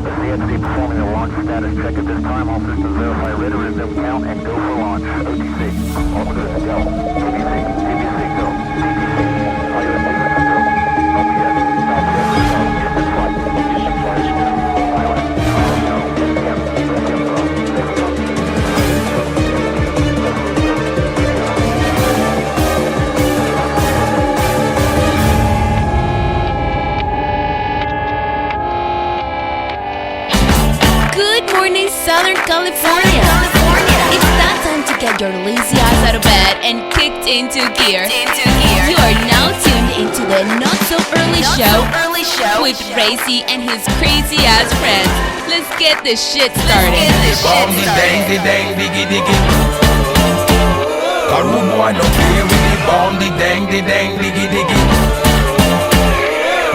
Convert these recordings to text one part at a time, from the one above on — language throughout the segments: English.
CXC performing a launch status check at this time. All systems verify ready, resume count, and go for launch. OTC, all good, go. ABC, ABC, go. DTC, pilot exit, go. LPS, Southwest, distance flight, distance flight, pilot, no, SPM, go. Safety on. Good morning, Southern California. It's that time to get your lazy ass out of bed and kicked into gear. You are now tuned into the Not So Early Show with Racy and his crazy ass friends. Let's get this shit started.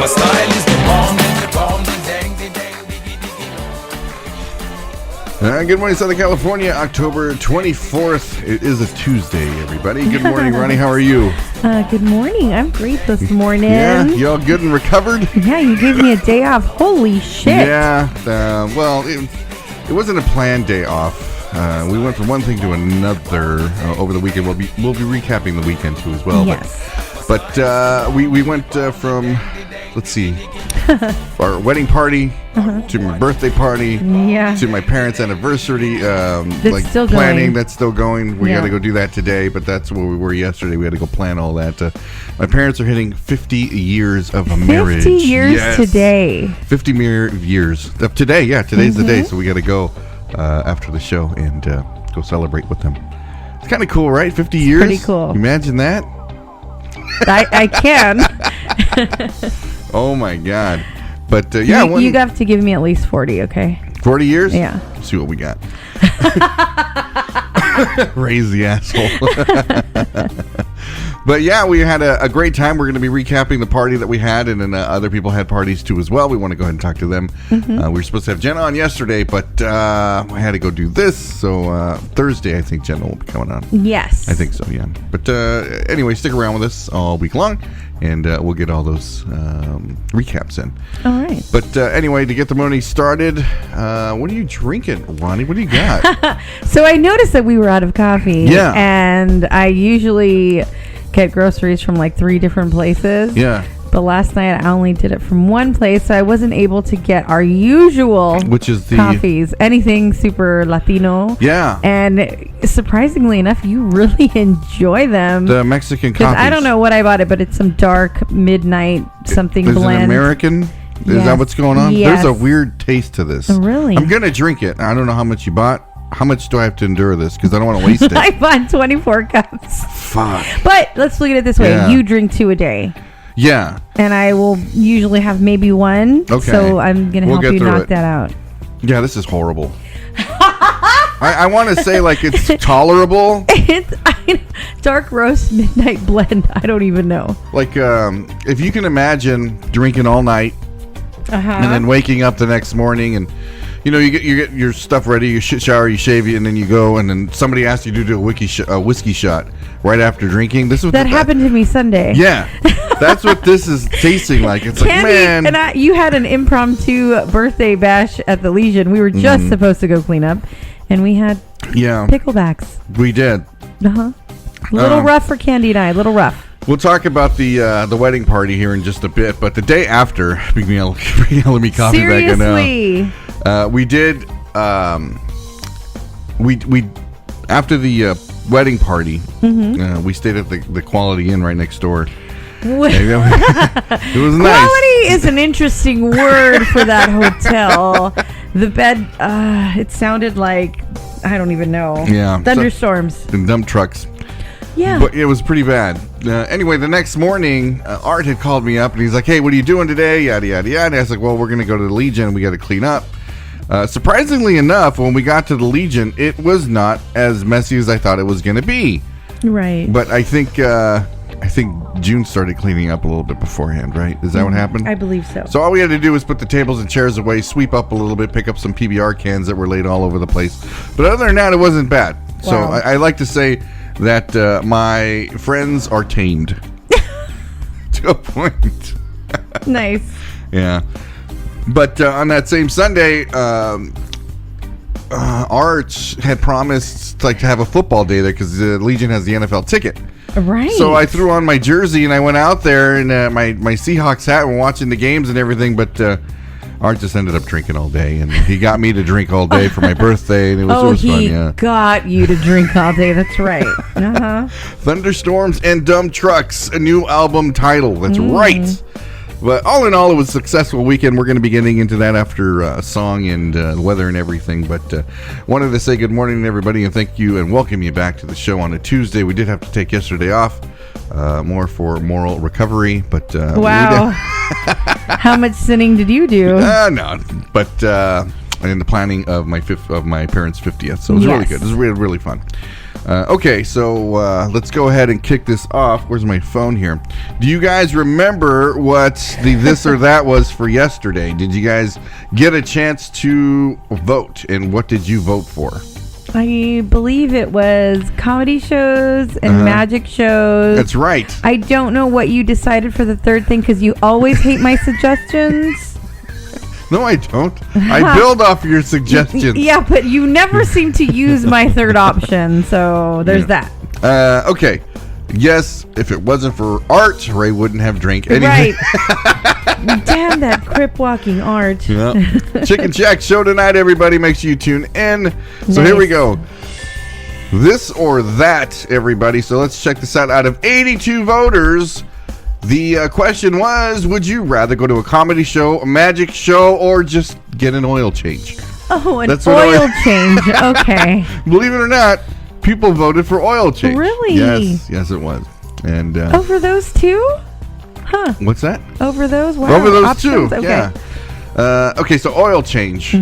My style is the bomb, the bomb, the dang, the dang. Good morning, Southern California, October 24th. It is a Tuesday, everybody. Good morning, Roni. How are you? Good morning. I'm great this morning. Yeah, you all good and recovered? Yeah, you gave me a day off. Holy shit. Yeah, well, it wasn't a planned day off. We went from one thing to another over the weekend. We'll be recapping the weekend, too, as well. Yes. But we went from, let's see, our wedding party to my birthday party to my parents' anniversary. That's still planning. going. That's still going. We got to go do that today, but that's where we were yesterday. We had to go plan all that. My parents are hitting 50 years of a marriage. 50 years today. 50 years of today. Yeah, today's the day. So we got to go after the show and go celebrate with them. It's kind of cool, right? 50 years. Pretty cool. Imagine that. I can. Oh my God. But you have to give me at least 40, okay? 40 years? Yeah. Let's see what we got. Raise the asshole. But yeah, we had a great time. We're going to be recapping the party that we had, and then other people had parties too as well. We want to go ahead and talk to them. We were supposed to have Jenna on yesterday, but I had to go do this. So Thursday, I think Jenna will be coming on. Yes. I think so, yeah. But anyway, stick around with us all week long, and we'll get all those recaps in. All right. But anyway, to get the morning started, what are you drinking, Roni? What do you got? So I noticed that we were out of coffee. Yeah. And I usually get groceries from like 3 different places. Yeah. But last night I only did it from one place, so I wasn't able to get our usual Which is the coffees, anything super Latino. Yeah. And surprisingly enough, you really enjoy them. The Mexican Because coffees. I don't know what I bought it, but it's some dark midnight something Is blend. it American? Is Yes. that what's going on? Yes. There's a weird taste to this. Oh, really? I'm going to drink it. I don't know how much you bought. How much do I have to endure this? Because I don't want to waste it. I bought 24 cups. Fuck. But let's look at it this way. Yeah. You drink 2 a day. Yeah. And I will usually have maybe 1. Okay. So I'm going to help you knock that out. Yeah, this is horrible. I want to say like it's tolerable. It's dark roast midnight blend. I don't even know. Like if you can imagine drinking all night and then waking up the next morning and you get your stuff ready, you shower, you shave, and then you go, and then somebody asks you to do a whiskey shot right after drinking. This was that happened to me Sunday. Yeah, that's what this is tasting like. It's Candy, like, man. And you had an impromptu birthday bash at the Legion. We were just supposed to go clean up, and we had picklebacks. We did. A little rough for Candy and I. A little rough. We'll talk about the wedding party here in just a bit, but the day after, let me coffee Seriously. back in. We did. We after the wedding party, we stayed at the Quality Inn right next door. It was nice. Quality is an interesting word for that hotel. The bed, it sounded like, I don't even know. Yeah. Thunderstorms. And dump trucks. Yeah. But it was pretty bad. Anyway, the next morning, Art had called me up and he's like, hey, what are you doing today? Yada, yada, yada. And I was like, well, we're going to go to the Legion. We got to clean up. Surprisingly enough, when we got to the Legion, it was not as messy as I thought it was going to be. Right. But I think June started cleaning up a little bit beforehand, right? Is that what happened? I believe so. So all we had to do was put the tables and chairs away, sweep up a little bit, pick up some PBR cans that were laid all over the place. But other than that, it wasn't bad. Wow. So I like to say that my friends are tamed to a point. Nice. Yeah. But on that same Sunday, Art had promised to have a football day there because the Legion has the NFL ticket. Right. So I threw on my jersey and I went out there and my Seahawks hat and watching the games and everything. But Art just ended up drinking all day, and he got me to drink all day for my birthday, and it was fun. Yeah, got you to drink all day. That's right. Thunderstorms and Dumb Trucks, a new album title. That's right. But all in all, it was a successful weekend. We're going to be getting into that after a song and weather and everything. But wanted to say good morning to everybody and thank you and welcome you back to the show on a Tuesday. We did have to take yesterday off, more for moral recovery. But wow, how much sinning did you do? No, but in the planning of my parents' 50th, so it was really good. It was really, really fun. Okay, so let's go ahead and kick this off. Where's my phone here? Do you guys remember what the this or that was for yesterday? Did you guys get a chance to vote, and what did you vote for? I believe it was comedy shows and magic shows. That's right. I don't know what you decided for the third thing because you always hate my suggestions. No, I don't. I build off your suggestions. Yeah, but you never seem to use my third option, so there's that. Okay. Yes, if it wasn't for Art, Ray wouldn't have drank anything. Right. Damn that crip walking Art. Yep. Chicken Shack show tonight, everybody. Make sure you tune in. So here we go. This or that, everybody. So let's check this out. Out of 82 voters, the question was, would you rather go to a comedy show, a magic show, or just get an oil change? Oh, an oil change. Okay. Believe it or not, people voted for oil change. Really? Yes, it was. And over those two? Huh. What's that? Over those? Wow. Over those options? two, okay. yeah. Okay, so oil change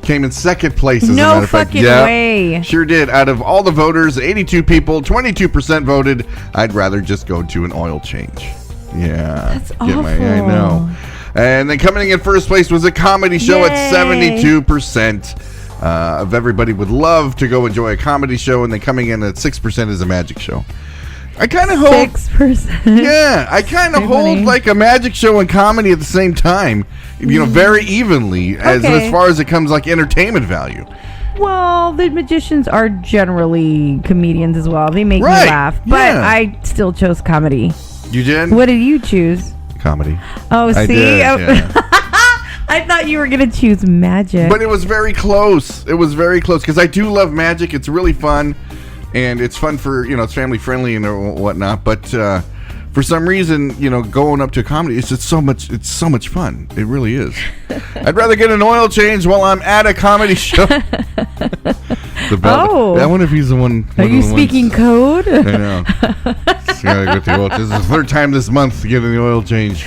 came in second place, as a matter of fact. No fucking way. Sure did. Out of all the voters, 82 people, 22% voted, I'd rather just go to an oil change. Yeah. That's awful. I know. And then coming in first place was a comedy show at 72%. Of everybody would love to go enjoy a comedy show, and then coming in at 6% is a magic show. I kind of hold 6%. Yeah, I kind of hold like a magic show and comedy at the same time, very evenly as far as it comes like entertainment value. Well, the magicians are generally comedians as well. They make me laugh, but I still chose comedy. You did? What did you choose? Comedy. Oh, I see? did, yeah. I thought you were going to choose magic. But it was very close. It was very close because I do love magic. It's really fun. And it's fun for, it's family friendly and whatnot. But for some reason, going up to comedy, it's just so much fun. It really is. I'd rather get an oil change while I'm at a comedy show. I wonder if he's the one. Are you speaking code? I know. This is the third time this month getting the oil change.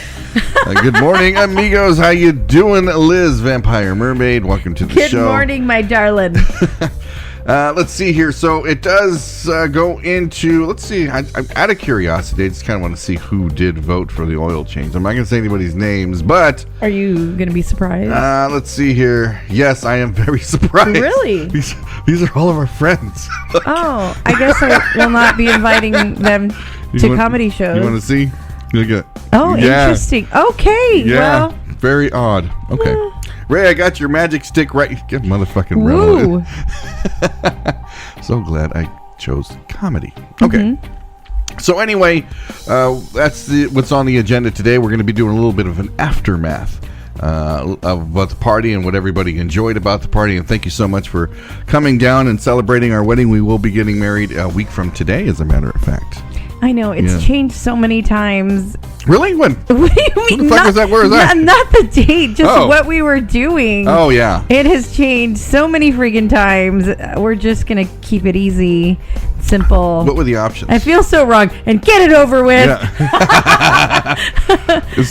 Good morning, amigos. How you doing, Liz, Vampire Mermaid? Welcome to the show. Good morning, my darling. Let's see here. So it does go into, let's see, I'm out of curiosity. I just kind of want to see who did vote for the oil change. I'm not going to say anybody's names, but... Are you going to be surprised? Let's see here. Yes, I am very surprised. Really? These are all of our friends. Oh, I guess I will not be inviting them to comedy shows. You want to see? Look at. Oh, interesting. Okay. Yeah. Well, very odd. Okay. Ray, I got your magic stick right. Get motherfucking woo. So glad I chose comedy. Okay. So anyway, that's what's on the agenda today. We're going to be doing a little bit of an aftermath about the party and what everybody enjoyed about the party. And thank you so much for coming down and celebrating our wedding. We will be getting married a week from today, as a matter of fact. I know, it's changed so many times. Really? When? What do you mean? What the fuck was that? Where was that? Not the date, just what we were doing. Oh, yeah. It has changed so many freaking times. We're just going to keep it easy, simple. What were the options? I feel so wrong. And get it over with. Yeah. Let's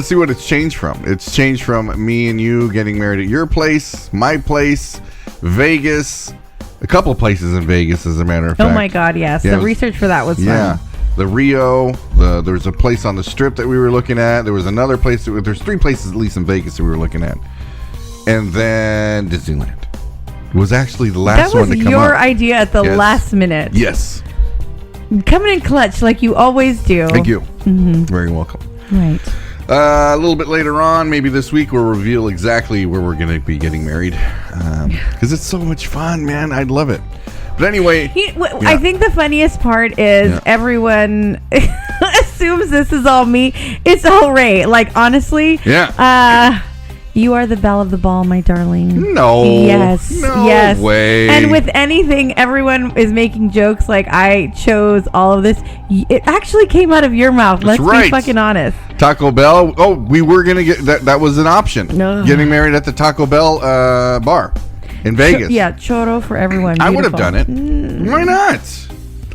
see what it's changed from. It's changed from me and you getting married at your place, my place, Vegas. A couple of places in Vegas, as a matter of fact. Oh my God, yes. Yeah, the research for that was fun. Yeah. The Rio, there's a place on the Strip that we were looking at. There was another place, there's 3 places at least in Vegas that we were looking at. And then Disneyland. It was actually the last one to come up. That was your idea at the last minute. Yes. Coming in clutch like you always do. Thank you. Very welcome. Right. A little bit later on, maybe this week, we'll reveal exactly where we're going to be getting married. Because it's so much fun, man. I love it. But anyway. I think the funniest part is everyone assumes this is all me. It's all Ray. Like, honestly. Yeah. You are the belle of the ball, my darling. No. Yes. No yes. way. And with anything, everyone is making jokes like I chose all of this. It actually came out of your mouth. That's Let's be fucking honest. Taco Bell. Oh, we were going to get that. That was an option. No. Getting married at the Taco Bell bar in Vegas. Choro for everyone. I would have done it. Why not?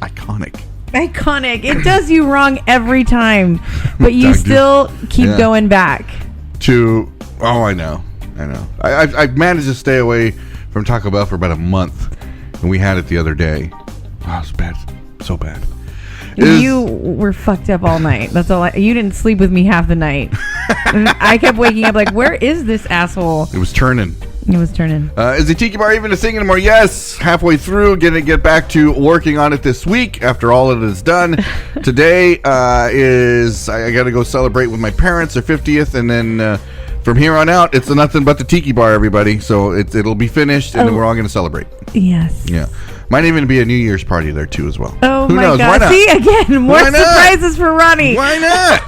Iconic. It does you wrong every time, but you still keep going back. Oh, I know. I've managed to stay away from Taco Bell for about a month, and we had it the other day. Wow, it was bad. So bad. You were fucked up all night. That's all. You didn't sleep with me half the night. I kept waking up like, where is this asshole? It was turning. Is the Tiki Bar even a thing anymore? Yes. Halfway through, gonna get back to working on it this week after all of it is done. Today I got to go celebrate with my parents, their 50th, and then from here on out, it's nothing but the Tiki Bar, everybody. So it'll be finished, and then we're all going to celebrate. Yes. Yeah. Might even be a New Year's party there, too, as well. Oh, Who my knows? God. Why not? See, again, more surprises for Roni. Why not?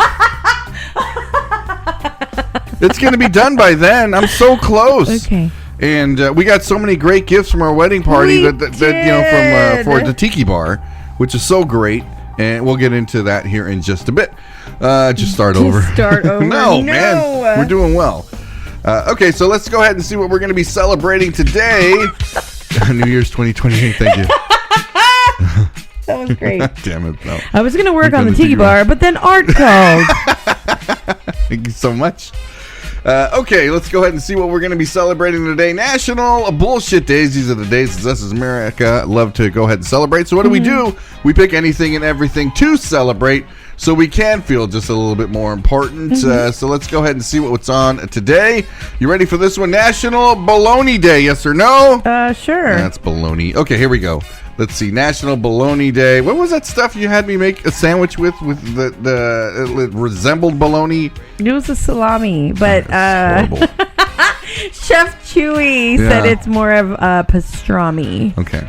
It's going to be done by then. I'm so close. Okay. And we got so many great gifts from our wedding party that for the Tiki Bar, which is so great. And we'll get into that here in just a bit. Start over. No, man. We're doing well. Okay, so let's go ahead and see what we're going to be celebrating today. New Year's 2028. Thank you. That was great. Damn it. No. I was going to work on the Tiki Bar, but then Art called. Thank you so much. Okay, let's go ahead and see what we're going to be celebrating today. National Bullshit Days. These are the days that us as America love to go ahead and celebrate. So what do? We pick anything and everything to celebrate so we can feel just a little bit more important. So let's go ahead and see what's on today. You ready for this one? National Bologna Day. Yes or no? Sure. That's bologna. Okay, here we go. Let's see. National Bologna Day. What was that stuff you had me make a sandwich with it resembled bologna? It was a salami, but Chef Chewy said it's more of pastrami. Okay.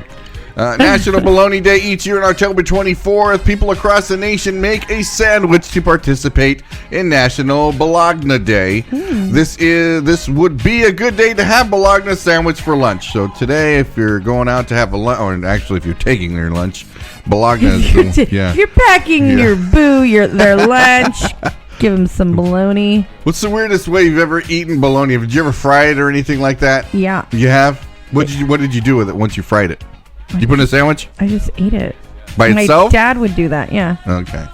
National Bologna Day each year on October 24th. People across the nation make a sandwich to participate in National Bologna Day. This would be a good day to have bologna sandwich for lunch. So today, if you're going out to have a lunch, or actually if you're taking their lunch, bologna is If you're packing their lunch, give them some bologna. What's the weirdest way you've ever eaten bologna? Did you ever fry it or anything like that? Yeah. You have? What did you do with it once you fried it? Did you put it in a sandwich? I just ate it. By itself? My dad would do that, yeah. Okay.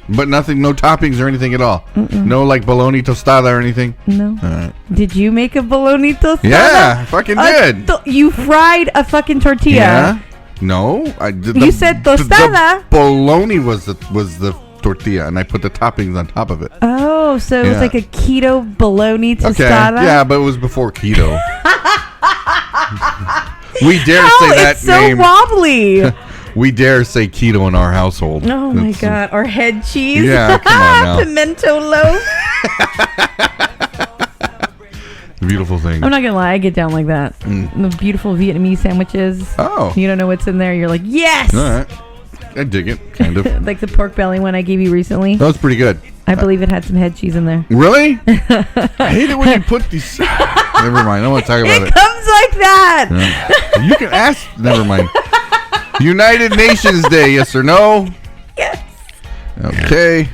But nothing, no toppings or anything at all? No like bologna tostada or anything? No. All right. Did you make a bologna tostada? Yeah, I fucking did. You fried a fucking tortilla. Yeah. No. I did. You said tostada. The bologna was the tortilla, and I put the toppings on top of it. Oh, so it was like a keto bologna tostada? Okay. Yeah, but it was before keto. We dare say that it's so name. Wobbly. We dare say keto in our household. Oh my God. Or head cheese. Yeah, come on now. Pimento loaf. Beautiful thing. I'm not going to lie. I get down like that. The beautiful Vietnamese sandwiches. Oh. You don't know what's in there. You're like, yes. All right. I dig it, kind of. Like the pork belly one I gave you recently. That was pretty good. I believe it had some head cheese in there. Really? I hate it when you put these... Never mind. I don't want to talk about it. It comes like that. Yeah. You can ask... Never mind. United Nations Day, yes or no? Yes. Okay.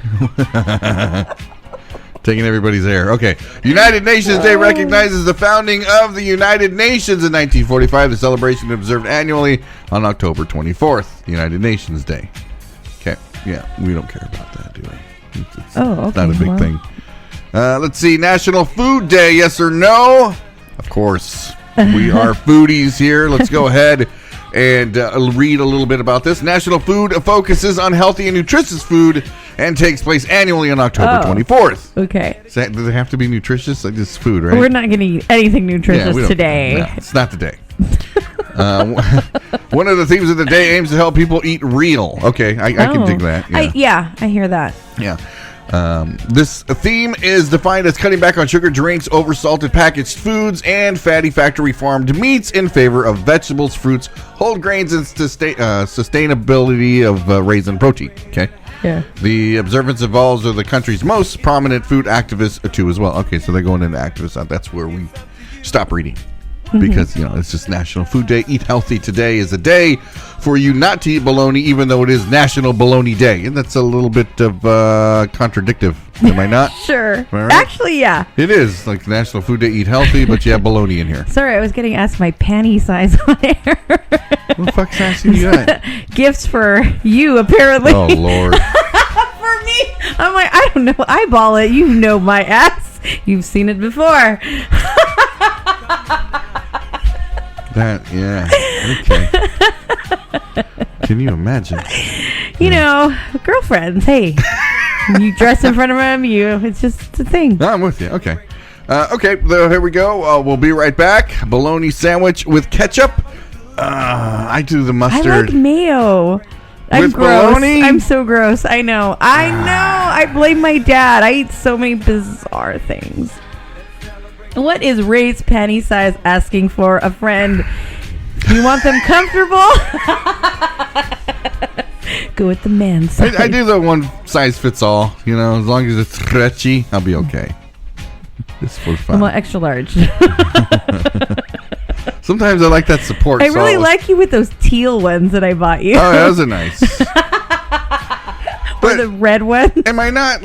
Taking everybody's air. Okay. United Nations Day recognizes the founding of the United Nations in 1945. The celebration is observed annually on October 24th. United Nations Day. Okay. Yeah. We don't care about that, do we? It's not a big thing. Let's see. National Food Day. Yes or no? Of course. We are foodies here. Let's go ahead and read a little bit about this. National Food focuses on healthy and nutritious food and takes place annually on October 24th. Okay. Does it have to be nutritious? Like this food, right? We're not going to eat anything nutritious today. No, it's not the day. One of the themes of the day aims to help people eat real. Okay, I can dig that. I hear that. Yeah. This theme is defined as cutting back on sugar drinks, oversalted packaged foods, and fatty factory farmed meats in favor of vegetables, fruits, whole grains, and sustainability of raisin protein. Okay. Yeah. The observance involves the country's most prominent food activists too as well. Okay, so they're going into activists. That's where we stop reading. Because, it's just National Food Day. Eat healthy today is a day for you not to eat bologna, even though it is National Bologna Day. And that's a little bit of contradictive, am I not? Sure. Am I right? Actually, yeah. It is like National Food Day, eat healthy, but you have bologna in here. Sorry, I was getting asked my panty size on air. What the fuck's asking you that? Gifts for you, apparently. Oh, Lord. For me? I'm like, I don't know. Eyeball it. You know my ass. You've seen it before. Okay. Can you imagine? Girlfriends, hey. You dress in front of them, it's just a thing. No, I'm with you. Okay. Here we go. We'll be right back. Bologna sandwich with ketchup. I do the mustard. I like mayo. I'm with gross. bologna? I'm so gross. I know. I blame my dad. I eat so many bizarre things. What is Ray's panty size asking for a friend? You want them comfortable? Go with the man size. I do the one size fits all. As long as it's stretchy, I'll be okay. It's for fun. I'm extra large. Sometimes I like that support. I really like you with those teal ones that I bought you. Oh, those are nice. Or the red one. Am I not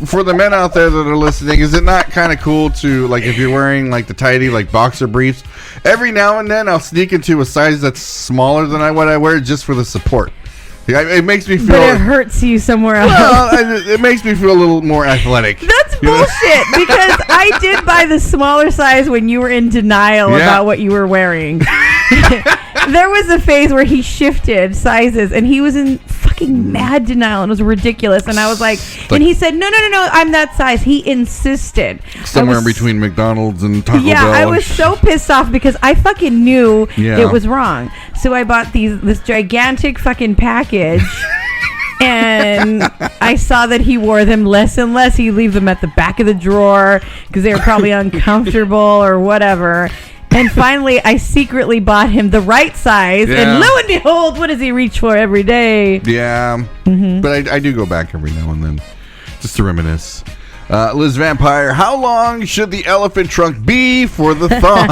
for the men out there that are listening, is it not kind of cool to, if you're wearing, the tidy, boxer briefs, every now and then I'll sneak into a size that's smaller than what I wear just for the support. It makes me feel... But it hurts you somewhere else. Well, it makes me feel a little more athletic. That's bullshit, because I did buy the smaller size when you were in denial about what you were wearing. There was a phase where he shifted sizes, and he was in fucking mad denial, and it was ridiculous. And I was like, and he said, no, I'm that size. He insisted. Somewhere in between McDonald's and Taco Bell. Yeah, I was so pissed off because I fucking knew it was wrong. So I bought this gigantic fucking package. And I saw that he wore them less and less. He'd leave them at the back of the drawer because they were probably uncomfortable or whatever. And finally, I secretly bought him the right size. Yeah. And lo and behold, what does he reach for every day? Yeah. Mm-hmm. But I do go back every now and then just to reminisce. Liz Vampire, how long should the elephant trunk be for the thong?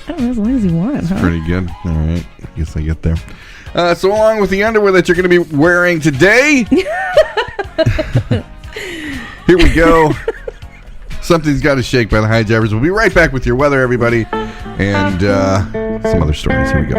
I don't know, as long as you want. That's pretty good. All right. I guess I get there. So along with the underwear that you're going to be wearing today, here we go. Something's got to shake by the High Jivers. We'll be right back with your weather, everybody, and some other stories. Here we go.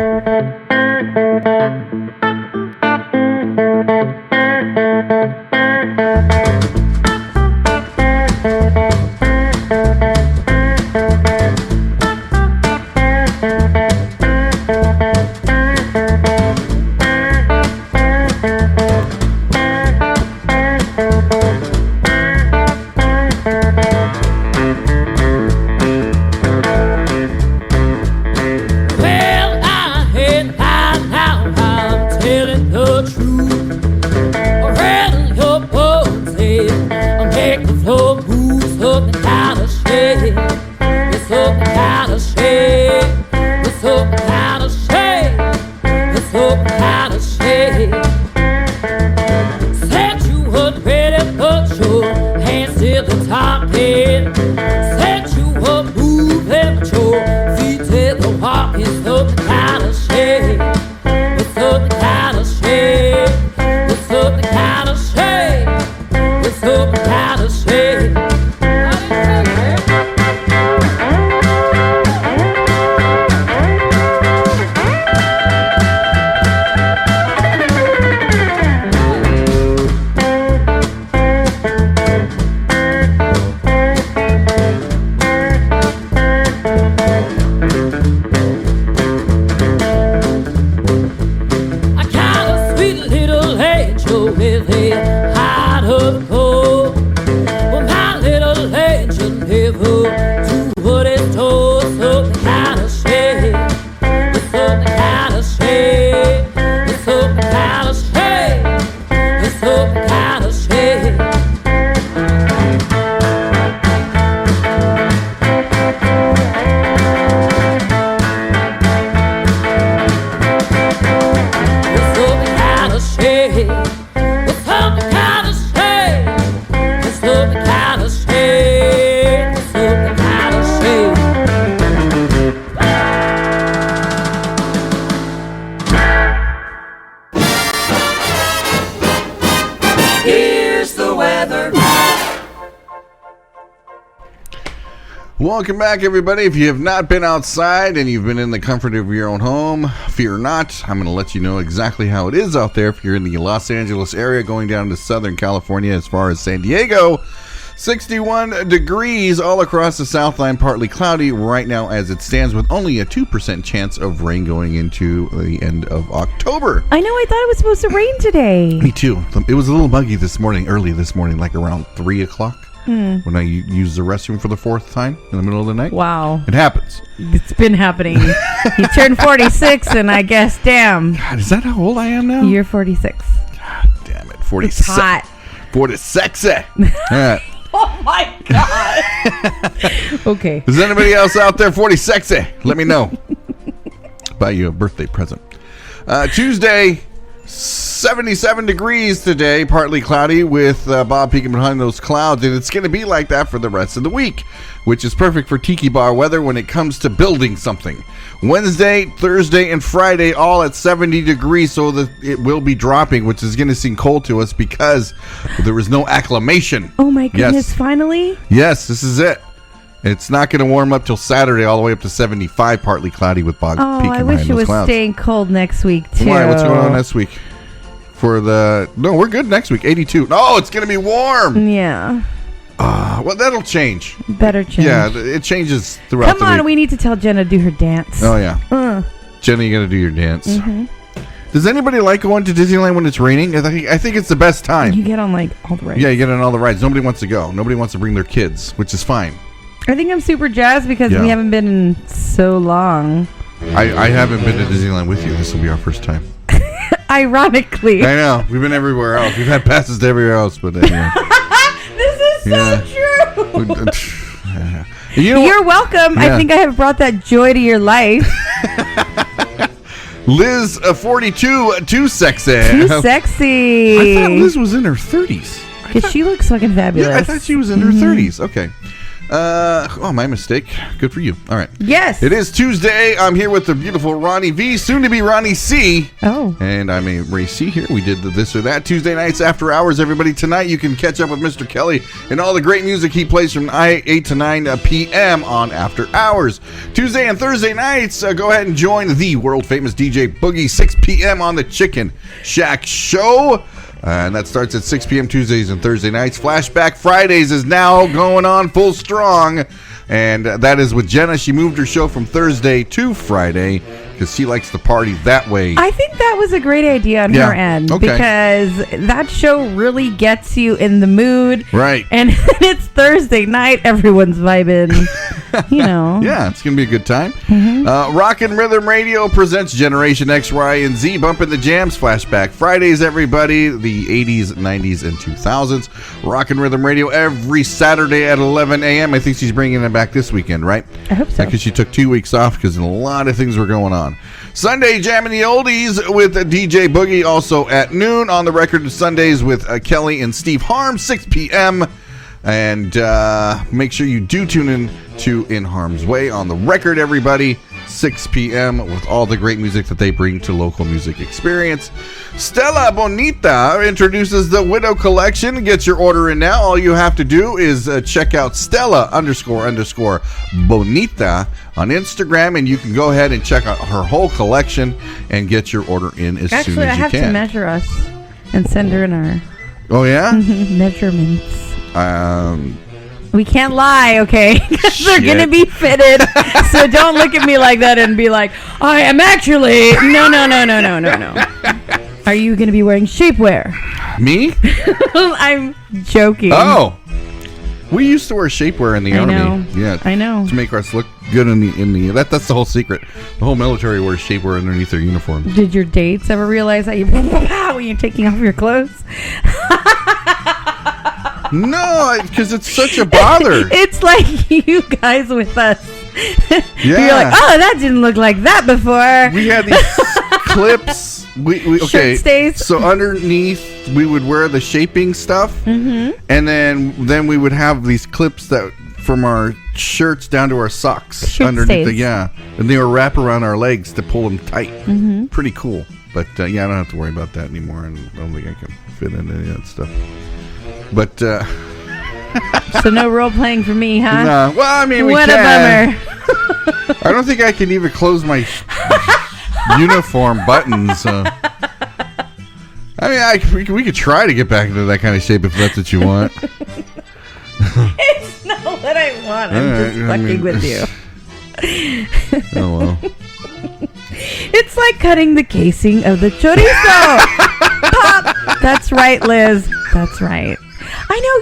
Welcome back, everybody. If you have not been outside and you've been in the comfort of your own home, fear not. I'm going to let you know exactly how it is out there. If you're in the Los Angeles area going down to Southern California as far as San Diego, 61 degrees all across the Southline, partly cloudy right now as it stands with only a 2% chance of rain going into the end of October. I know, I thought it was supposed to rain today. Me too. It was a little muggy early this morning, like around 3 o'clock. When I used the restroom for the 4th time in the middle of the night. Wow. It happens. It's been happening. He turned 46, and I guess, damn. God, is that how old I am now? You're 46. God damn it. 46. It's hot. 46. All right. Oh, my God. Okay. Is anybody else out there 46? Let me know. Buy you a birthday present. Tuesday, 77 degrees today, partly cloudy with Bob peeking behind those clouds, and it's going to be like that for the rest of the week, which is perfect for tiki bar weather when it comes to building something. Wednesday, Thursday, and Friday all at 70 degrees, so that it will be dropping, which is going to seem cold to us because there was no acclimation. Oh my goodness, finally? Yes, this is it. It's not going to warm up till Saturday, all the way up to 75, partly cloudy with Bob peeking behind those clouds. I wish it was staying cold next week, too. Why? What's going on next week? No, we're good next week, 82. No, it's going to be warm. Yeah. Well, that'll change. Better change. Yeah, it changes throughout the week. Come on, we need to tell Jenna to do her dance. Oh, yeah. Jenna, you got to do your dance. Mm-hmm. Does anybody like going to Disneyland when it's raining? I think it's the best time. You get on, like, all the rides. Yeah, you get on all the rides. Nobody wants to go. Nobody wants to bring their kids, which is fine. I think I'm super jazzed because we haven't been in so long. I haven't been to Disneyland with you. This will be our first time. Ironically. I know. We've been everywhere else. We've had passes to everywhere else, but anyway. This is so true. You're welcome. I think I have brought that joy to your life. Liz, 42, too sexy. Too sexy. I thought Liz was in her 30s. Because she looks fucking fabulous. Yeah, I thought she was in her 30s. Okay. My mistake. Good for you. All right. Yes. It is Tuesday. I'm here with the beautiful Ronnie V, soon to be Ronnie C. Oh. And I'm a Ray C here. We did the this or that. Tuesday nights after hours, everybody. Tonight you can catch up with Mr. Kelly and all the great music he plays from 8 to 9 p.m. on After Hours. Tuesday and Thursday nights, go ahead and join the world famous DJ Boogie, 6 p.m. on the Chicken Shack Show. And that starts at 6 p.m. Tuesdays and Thursday nights. Flashback Fridays is now going on full strong. And that is with Jenna. She moved her show from Thursday to Friday because she likes to party that way. I think that was a great idea on her end. Okay. Because that show really gets you in the mood. Right. And it's Thursday night. Everyone's vibing. Yeah, it's going to be a good time. Mm-hmm. Rockin' Rhythm Radio presents Generation X, Y, and Z. Bumping the Jams Flashback Fridays, everybody. The 80s, 90s, and 2000s. Rockin' Rhythm Radio every Saturday at 11 a.m. I think she's bringing it back this weekend, right? I hope so. Because she took 2 weeks off because a lot of things were going on. Sunday, Jamming the Oldies with DJ Boogie, also at noon. On the Record Sundays with Kelly and Steve Harm, 6 p.m. And make sure you do tune in to In Harm's Way on the Record, everybody. 6 p.m. with all the great music that they bring to local music experience. Stella Bonita introduces the Widow Collection. Get your order in now. All you have to do is check out Stella _ Bonita on Instagram, and you can go ahead and check out her whole collection and get your order in as soon as you can. Actually, I have to measure us and send her in our measurements. We can't lie, okay? They're going to be fitted. So don't look at me like that and be like, I am actually... No. Are you going to be wearing shapewear? Me? I'm joking. Oh. We used to wear shapewear in the Army. Yeah, I know. To make us look good in the that's the whole secret. The whole military wears shapewear underneath their uniform. Did your dates ever realize that when you're taking off your clothes? No, because it's such a bother. It's like you guys with us. Yeah. You're like, oh, that didn't look like that before. We had these clips. We okay. Shirt stays. So underneath, we would wear the shaping stuff, and then we would have these clips that from our shirts down to our socks Shirt underneath stays. and they were wrap around our legs to pull them tight. Pretty cool. But I don't have to worry about that anymore, and I don't think I can fit into any of that stuff. But So no role playing for me, huh? No. Well, I mean, we what can. a bummer. I don't think I can even close my uniform buttons. I mean, we could try to get back into that kind of shape if that's what you want. It's not what I want. I'm just fucking with you. Oh, well. It's like cutting the casing of the chorizo. Pop. That's right, Liz. That's right. I know,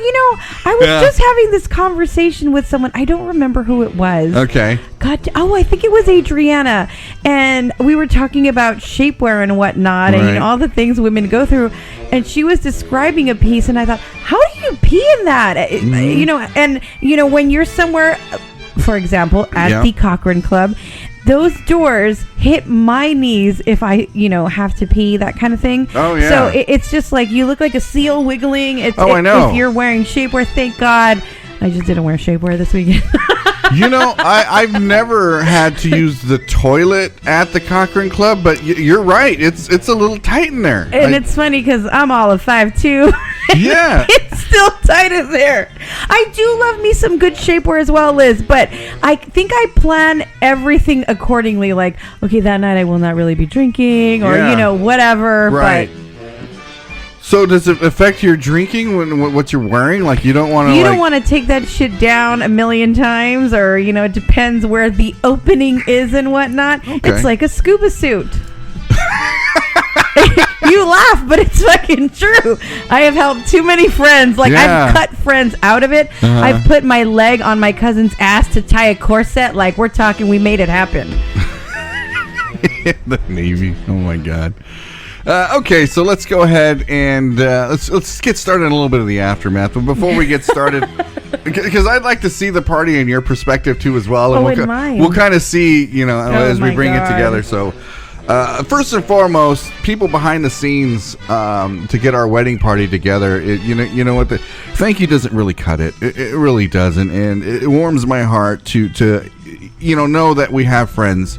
I was just having this conversation with someone. I don't remember who it was. Okay. I think it was Adriana. And we were talking about shapewear and whatnot, right. and all the things women go through. And she was describing a piece, and I thought, how do you pee in that? Mm-hmm. When you're somewhere, for example, at the Cochrane Club, those doors hit my knees if I, have to pee, that kind of thing. Oh, yeah. So it's just like you look like a seal wiggling. I know. If you're wearing shapewear, thank God. I just didn't wear shapewear this weekend. I've never had to use the toilet at the Cochrane Club, but you're right. It's a little tight in there. And it's funny because I'm all of 5'2". Yeah. It's still tight in there. I do love me some good shapewear as well, Liz, but I think I plan everything accordingly. Like, okay, that night I will not really be drinking or, whatever. Right. But so does it affect your drinking when what you're wearing? Like you don't want to. You don't want to take that shit down a million times, or it depends where the opening is and whatnot. Okay. It's like a scuba suit. You laugh, but it's fucking true. I have helped too many friends. Like I've cut friends out of it. Uh-huh. I've put my leg on my cousin's ass to tie a corset. Like we're talking, we made it happen. The Navy. Oh my God. Okay, so let's go ahead and let's get started on a little bit of the aftermath. But before we get started, because I'd like to see the party in your perspective too as well, and we'll kind of see, as we bring it together. So, first and foremost, people behind the scenes to get our wedding party together. You know what? The thank you doesn't really cut it. It really doesn't, and it warms my heart to know that we have friends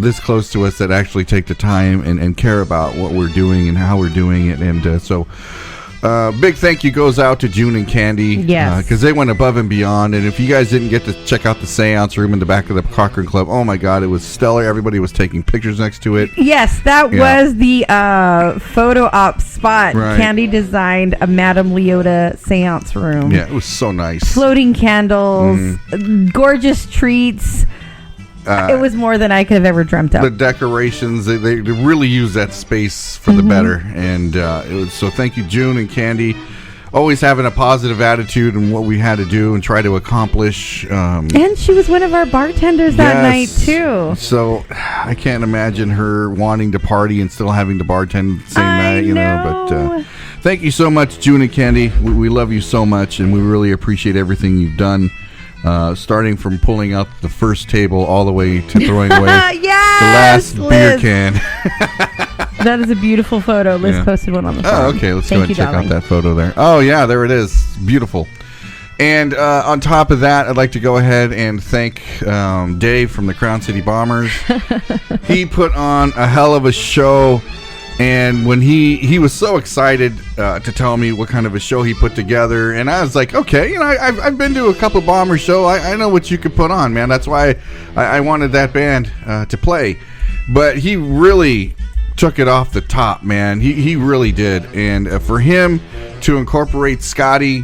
this close to us that actually take the time and care about what we're doing and how we're doing it. And so big thank you goes out to June and Candy. Yes. Because they went above and beyond. And if you guys didn't get to check out the seance room in the back of the Cochrane Club, oh my God, it was stellar. Everybody was taking pictures next to it. Yes, that was the photo op spot. Right. Candy designed a Madame Leota seance room. Yeah, it was so nice. Floating candles, gorgeous treats. It was more than I could have ever dreamt of. The decorations, they really use that space for the better. And it was so thank you, June and Candy. Always having a positive attitude in what we had to do and try to accomplish. And she was one of our bartenders that night, too. So I can't imagine her wanting to party and still having to bartend the same night, But thank you so much, June and Candy. We love you so much, and we really appreciate everything you've done. Starting from pulling out the first table all the way to throwing away the last beer can. That is a beautiful photo. Liz posted one on the phone. Oh, okay. Let's go ahead and check out that photo there. Oh, yeah, there it is. Beautiful. And on top of that, I'd like to go ahead and thank Dave from the Crown City Bombers. He put on a hell of a show. And when he was so excited to tell me what kind of a show he put together, and I was like, okay, I've been to a couple Bomber show. I know what you could put on, man. That's why I wanted that band to play. But he really took it off the top, man. He really did. And for him to incorporate Scotty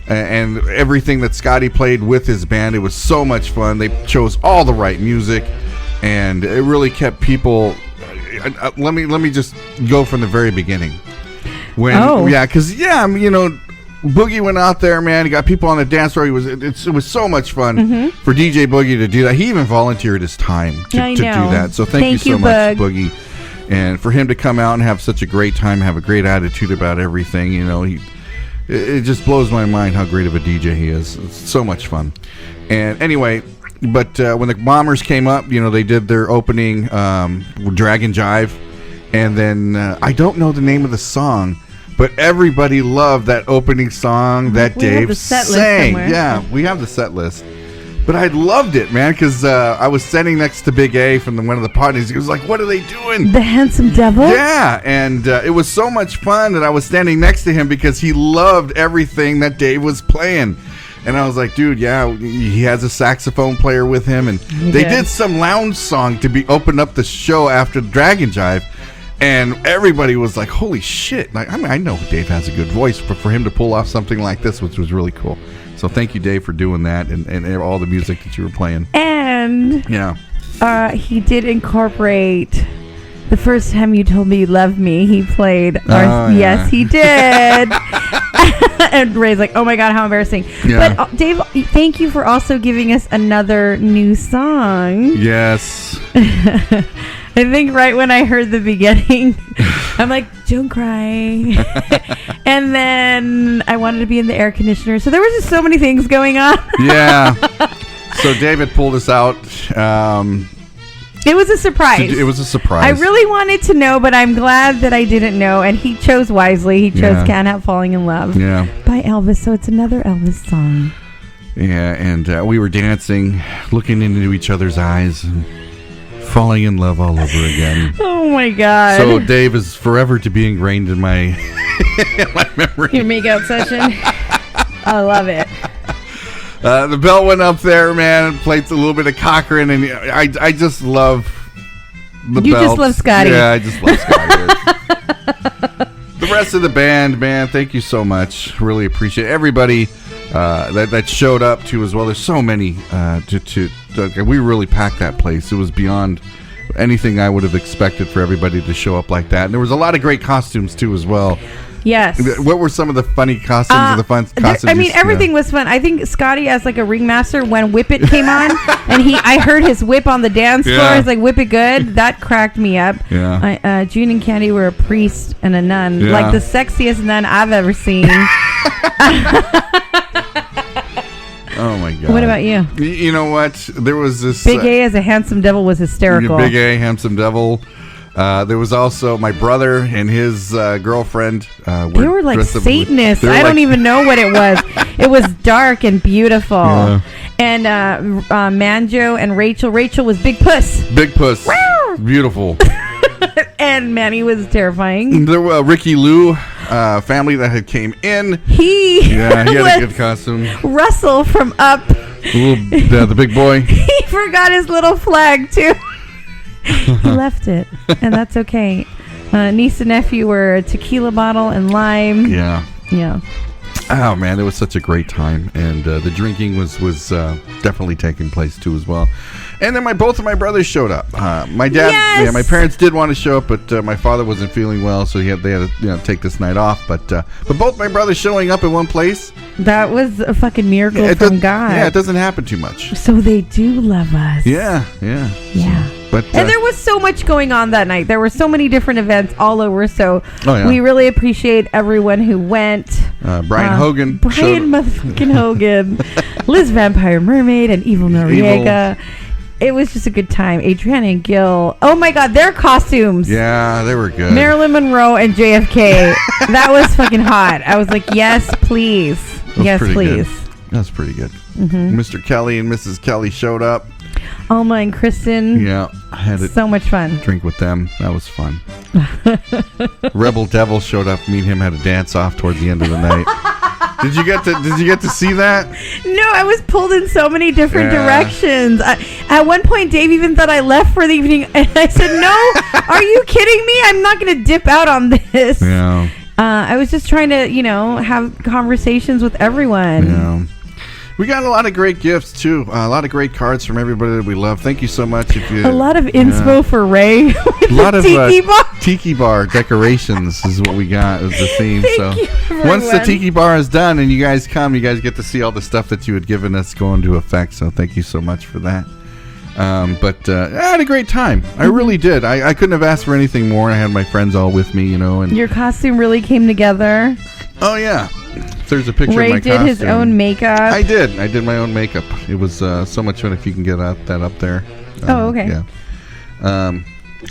and everything that Scotty played with his band, it was so much fun. They chose all the right music, and it really kept people... Let me just go from the very beginning. Because Boogie went out there, man. He got people on the dance floor. It was so much fun for DJ Boogie to do that. He even volunteered his time to do that. So thank you so much, Boogie, and for him to come out and have such a great time, have a great attitude about everything. It just blows my mind how great of a DJ he is. It's so much fun. And anyway. But when the Bombers came up, they did their opening Dragon Jive. And then I don't know the name of the song, but everybody loved that opening song that Dave sang. Yeah, we have the set list. But I loved it, man, because I was standing next to Big A from one of the parties. He was like, "What are they doing?" The Handsome Devil? Yeah, and it was so much fun that I was standing next to him because he loved everything that Dave was playing. And I was like, dude, yeah, he has a saxophone player with him. And they did some lounge song to open up the show after Dragon Jive. And everybody was like, holy shit. Like, I mean, I know Dave has a good voice, but for him to pull off something like this, which was really cool. So thank you, Dave, for doing that and all the music that you were playing. And yeah, he did incorporate the first time you told me you loved me. He played. Yes, he did. And Ray's like, oh my God, how embarrassing. Yeah. But Dave, thank you for also giving us another new song. Yes. I think right when I heard the beginning, I'm like, don't cry. And then I wanted to be in the air conditioner. So there was just so many things going on. Yeah. So David pulled us out. It was a surprise. It was a surprise. I really wanted to know, but I'm glad that I didn't know. And he chose wisely. He chose Can't Help Falling in Love by Elvis. So it's another Elvis song. Yeah, and we were dancing, looking into each other's eyes, and falling in love all over again. Oh, my God. So Dave is forever to be ingrained in my, my memory. Your makeout session? I love it. The bell went up there, man. Played a little bit of Cochran, and I just love the bell. You just love Scotty. Yeah, I just love Scotty. The rest of the band, man, thank you so much. Really appreciate everybody that showed up too as well. There's so many. We really packed that place. It was beyond anything I would have expected for everybody to show up like that. And there was a lot of great costumes too as well. Yes. What were some of the funny costumes or the fun costumes? Everything was fun. I think Scotty as like a ringmaster when Whip It came on, and I heard his whip on the dance floor. It's like Whip It Good. That cracked me up. Yeah. June and Candy were a priest and a nun, like the sexiest nun I've ever seen. Oh my God. What about you? You know what? There was this Big A as a handsome devil was hysterical. Big A, handsome devil. There was also my brother and his girlfriend. They were like Satanists. I don't even know what it was. It was dark and beautiful. Yeah. And Manjo and Rachel. Rachel was Big Puss. Big Puss. Beautiful. And Manny was terrifying. There were Ricky Lou family that had came in. He had a good costume. Russell from Up. The big boy. He forgot his little flag too. He left it, and that's okay. Niece and nephew were a tequila bottle and lime. Yeah. Oh man, it was such a great time, and the drinking was definitely taking place too as well. And then both of my brothers showed up. My dad, my parents did want to show up, but my father wasn't feeling well, so they had to take this night off. But both my brothers showing up in one place. That was a fucking miracle from God. Yeah, it doesn't happen too much. So they do love us. Yeah. But, and there was so much going on that night. There were so many different events all over. So we really appreciate everyone who went. Brian Hogan. Brian motherfucking Hogan. Liz Vampire Mermaid and Evil Noriega. It was just a good time. Adriana and Gil. Oh my God, their costumes. Yeah, they were good. Marilyn Monroe and JFK. That was fucking hot. I was like, yes, please. Yes, please. That's pretty good. Mm-hmm. Mr. Kelly and Mrs. Kelly showed up. Alma and Kristen. Yeah, I had so much fun. Drink with them. That was fun. Rebel Devil showed up. Me and him had a dance off toward the end of the night. Did you get to see that? No, I was pulled in so many different directions. At one point, Dave even thought I left for the evening, and I said, "No, are you kidding me? I'm not going to dip out on this." Yeah. I was just trying to, have conversations with everyone. Yeah. We got a lot of great gifts too. A lot of great cards from everybody that we love. Thank you so much. A lot of inspo for Ray. A lot of tiki bar decorations is what we got as the theme. Thank you, once the tiki bar is done and you guys come, you guys get to see all the stuff that you had given us go into effect. So thank you so much for that. But I had a great time. I really did. I couldn't have asked for anything more. I had my friends all with me, and your costume really came together. Oh yeah. There's a picture Ray of my did costume. His own makeup. I did my own makeup. It was so much fun. If you can get that up there. Okay. Yeah.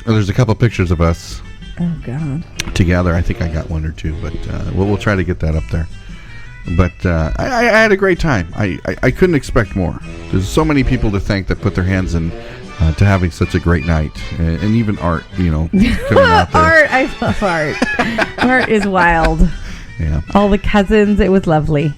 There's a couple pictures of us. Oh God. Together. I think I got one or two, but we'll try to get that up there. But I had a great time. I couldn't expect more. There's so many people to thank that put their hands in to having such a great night. And even Art, coming out there. Art, I love Art. Art is wild. Yeah. All the cousins, it was lovely.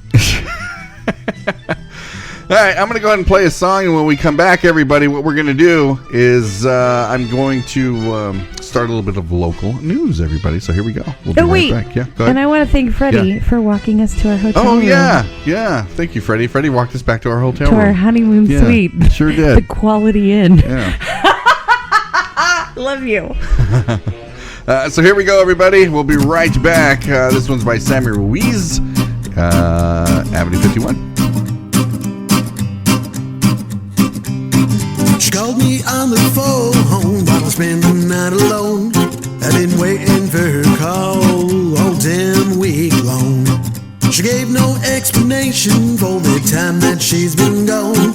All right, I'm going to go ahead and play a song, and when we come back, everybody, what we're going to do is I'm going to start a little bit of local news, everybody. So here we go. We'll be right back. Yeah, go ahead. And I want to thank Freddie for walking us to our hotel room. Oh, yeah. Thank you, Freddie. Freddie walked us back to our hotel room. To our honeymoon suite. Sure did. The Quality Inn. Yeah. Love you. So here we go, everybody. We'll be right back. This one's by Sammy Ruiz, Avenue 51. She called me on the phone while I spent the night alone. I've been waiting for her call all damn week long. She gave no explanation for the time that she's been gone.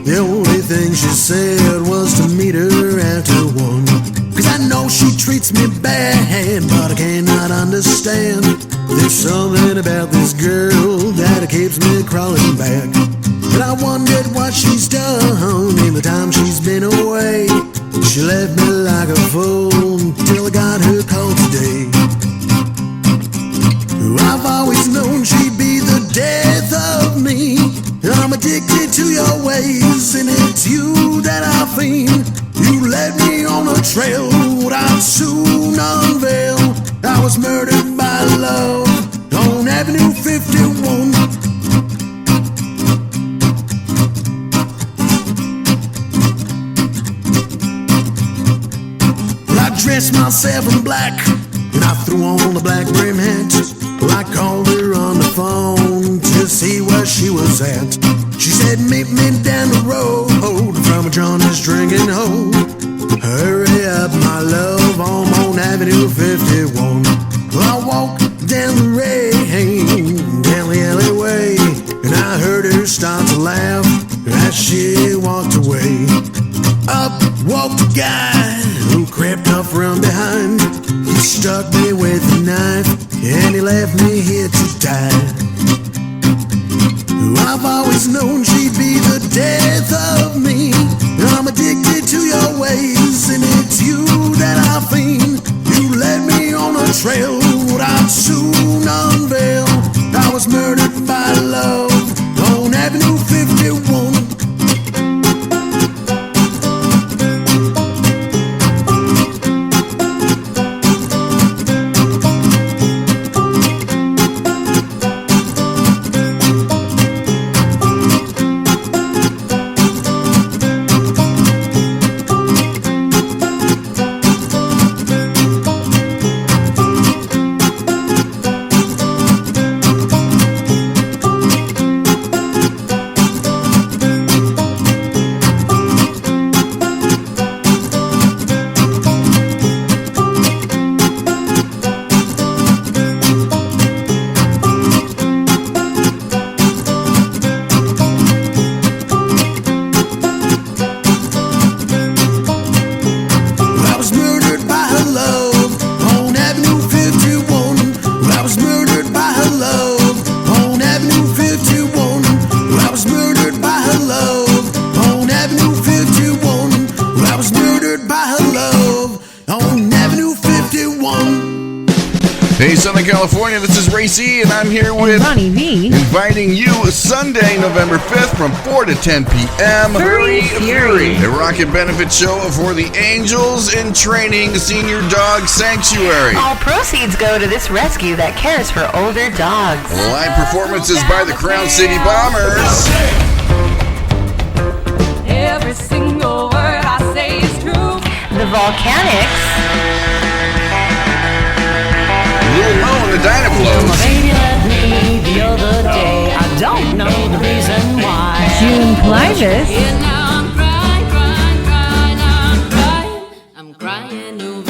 The only thing she said was to meet her after 1. Cause I know she treats me bad, but I cannot understand. There's something about this girl that keeps me crawling back. And I wondered what she's done in the time she's been away. She left me like a fool till I got her call today. I've always known she'd be the death of me. I'm addicted to your ways, and it's you that I fiend. You led me on a trail I'll soon unveil. I was murdered by love on Avenue 51. Dressed myself in black, and I threw on the black brim hat. I called her on the phone to see where she was at. She said, meet me down the road from Johnny's drinking hole. Hurry up, my love, I'm on Avenue 51. Well, I walked down the rain, down the alleyway, and I heard her start to laugh as she walked away. Up walked a guy who crept up from behind. He struck me with a knife, and he left me here to die. I've always known she'd be the death of me. I'm addicted to your ways, and it's you that I fiend. You led me on a trail I'd soon unveil. I was murdered by love on Avenue 51. Hey, Southern California, this is Ray C, and I'm here with Ronnie V, inviting you Sunday, November 5th from 4 to 10 p.m. Fury. A rocket benefit show for the Angels in Training Senior Dog Sanctuary. All proceeds go to this rescue that cares for older dogs. Live performances by the Crown City Bombers. Every single word I say is true. The Volcanics. Little Mo and the Dynaflows. My baby left me the other day. I don't know the reason why. June Clivis, Yeah, now I'm crying over.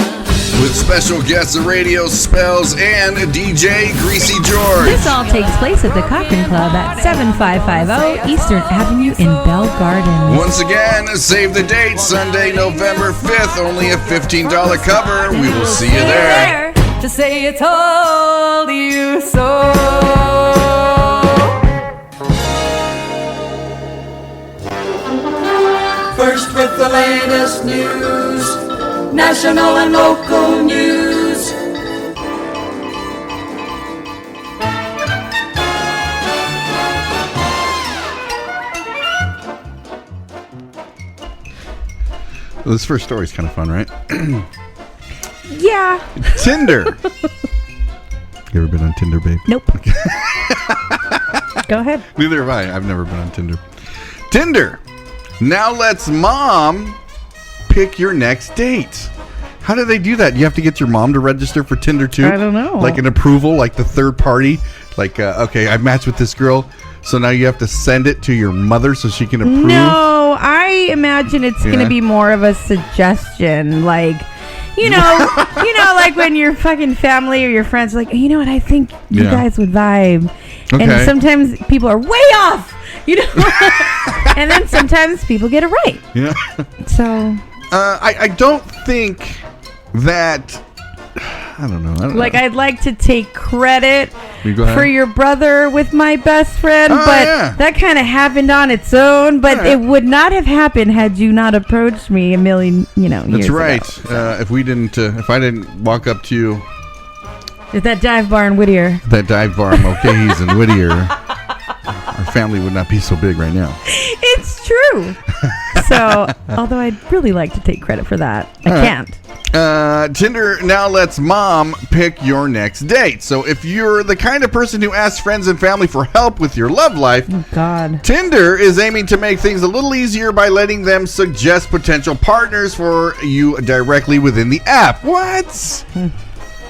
With special guests, the Radio Spells, and DJ Greasy George. This all takes place at the Cochrane Club at 7550 Eastern Avenue in Bell Gardens. Once again, save the date, Sunday, November 5th, only a $15 cover. We will see you there. To say it's all you so. furnished with the latest news, national and local news. Well, this first story is kind of fun, right? Yeah. Tinder. You ever been on Tinder, babe? Nope. Go ahead. Neither have I. I've never been on Tinder. Tinder now lets mom pick your next date. How do they do that? You have to get your mom to register for Tinder too? I don't know. Like an approval, like the third party. Like, okay, I've matched with this girl, so now you have to send it to your mother so she can approve? No, I imagine it's going to be more of a suggestion. Like, you know, like when your fucking family or your friends are like, you know what, I think you guys would vibe. Okay. And sometimes people are way off, you know. And then sometimes people get it right. Yeah. So. I don't think that. I don't know. Like, I'd like to take credit go for your brother with my best friend, but that kind of happened on its own. But it would not have happened had you not approached me a million, years That's right. ago. So. If I didn't walk up to you at that dive bar in Whittier. That dive bar in Mulcahy's in Whittier, our family would not be so big right now. It's true. So, although I'd really like to take credit for that, I can't. Tinder now lets mom pick your next date. So if you're the kind of person who asks friends and family for help with your love life, Tinder is aiming to make things a little easier by letting them suggest potential partners for you directly within the app. What?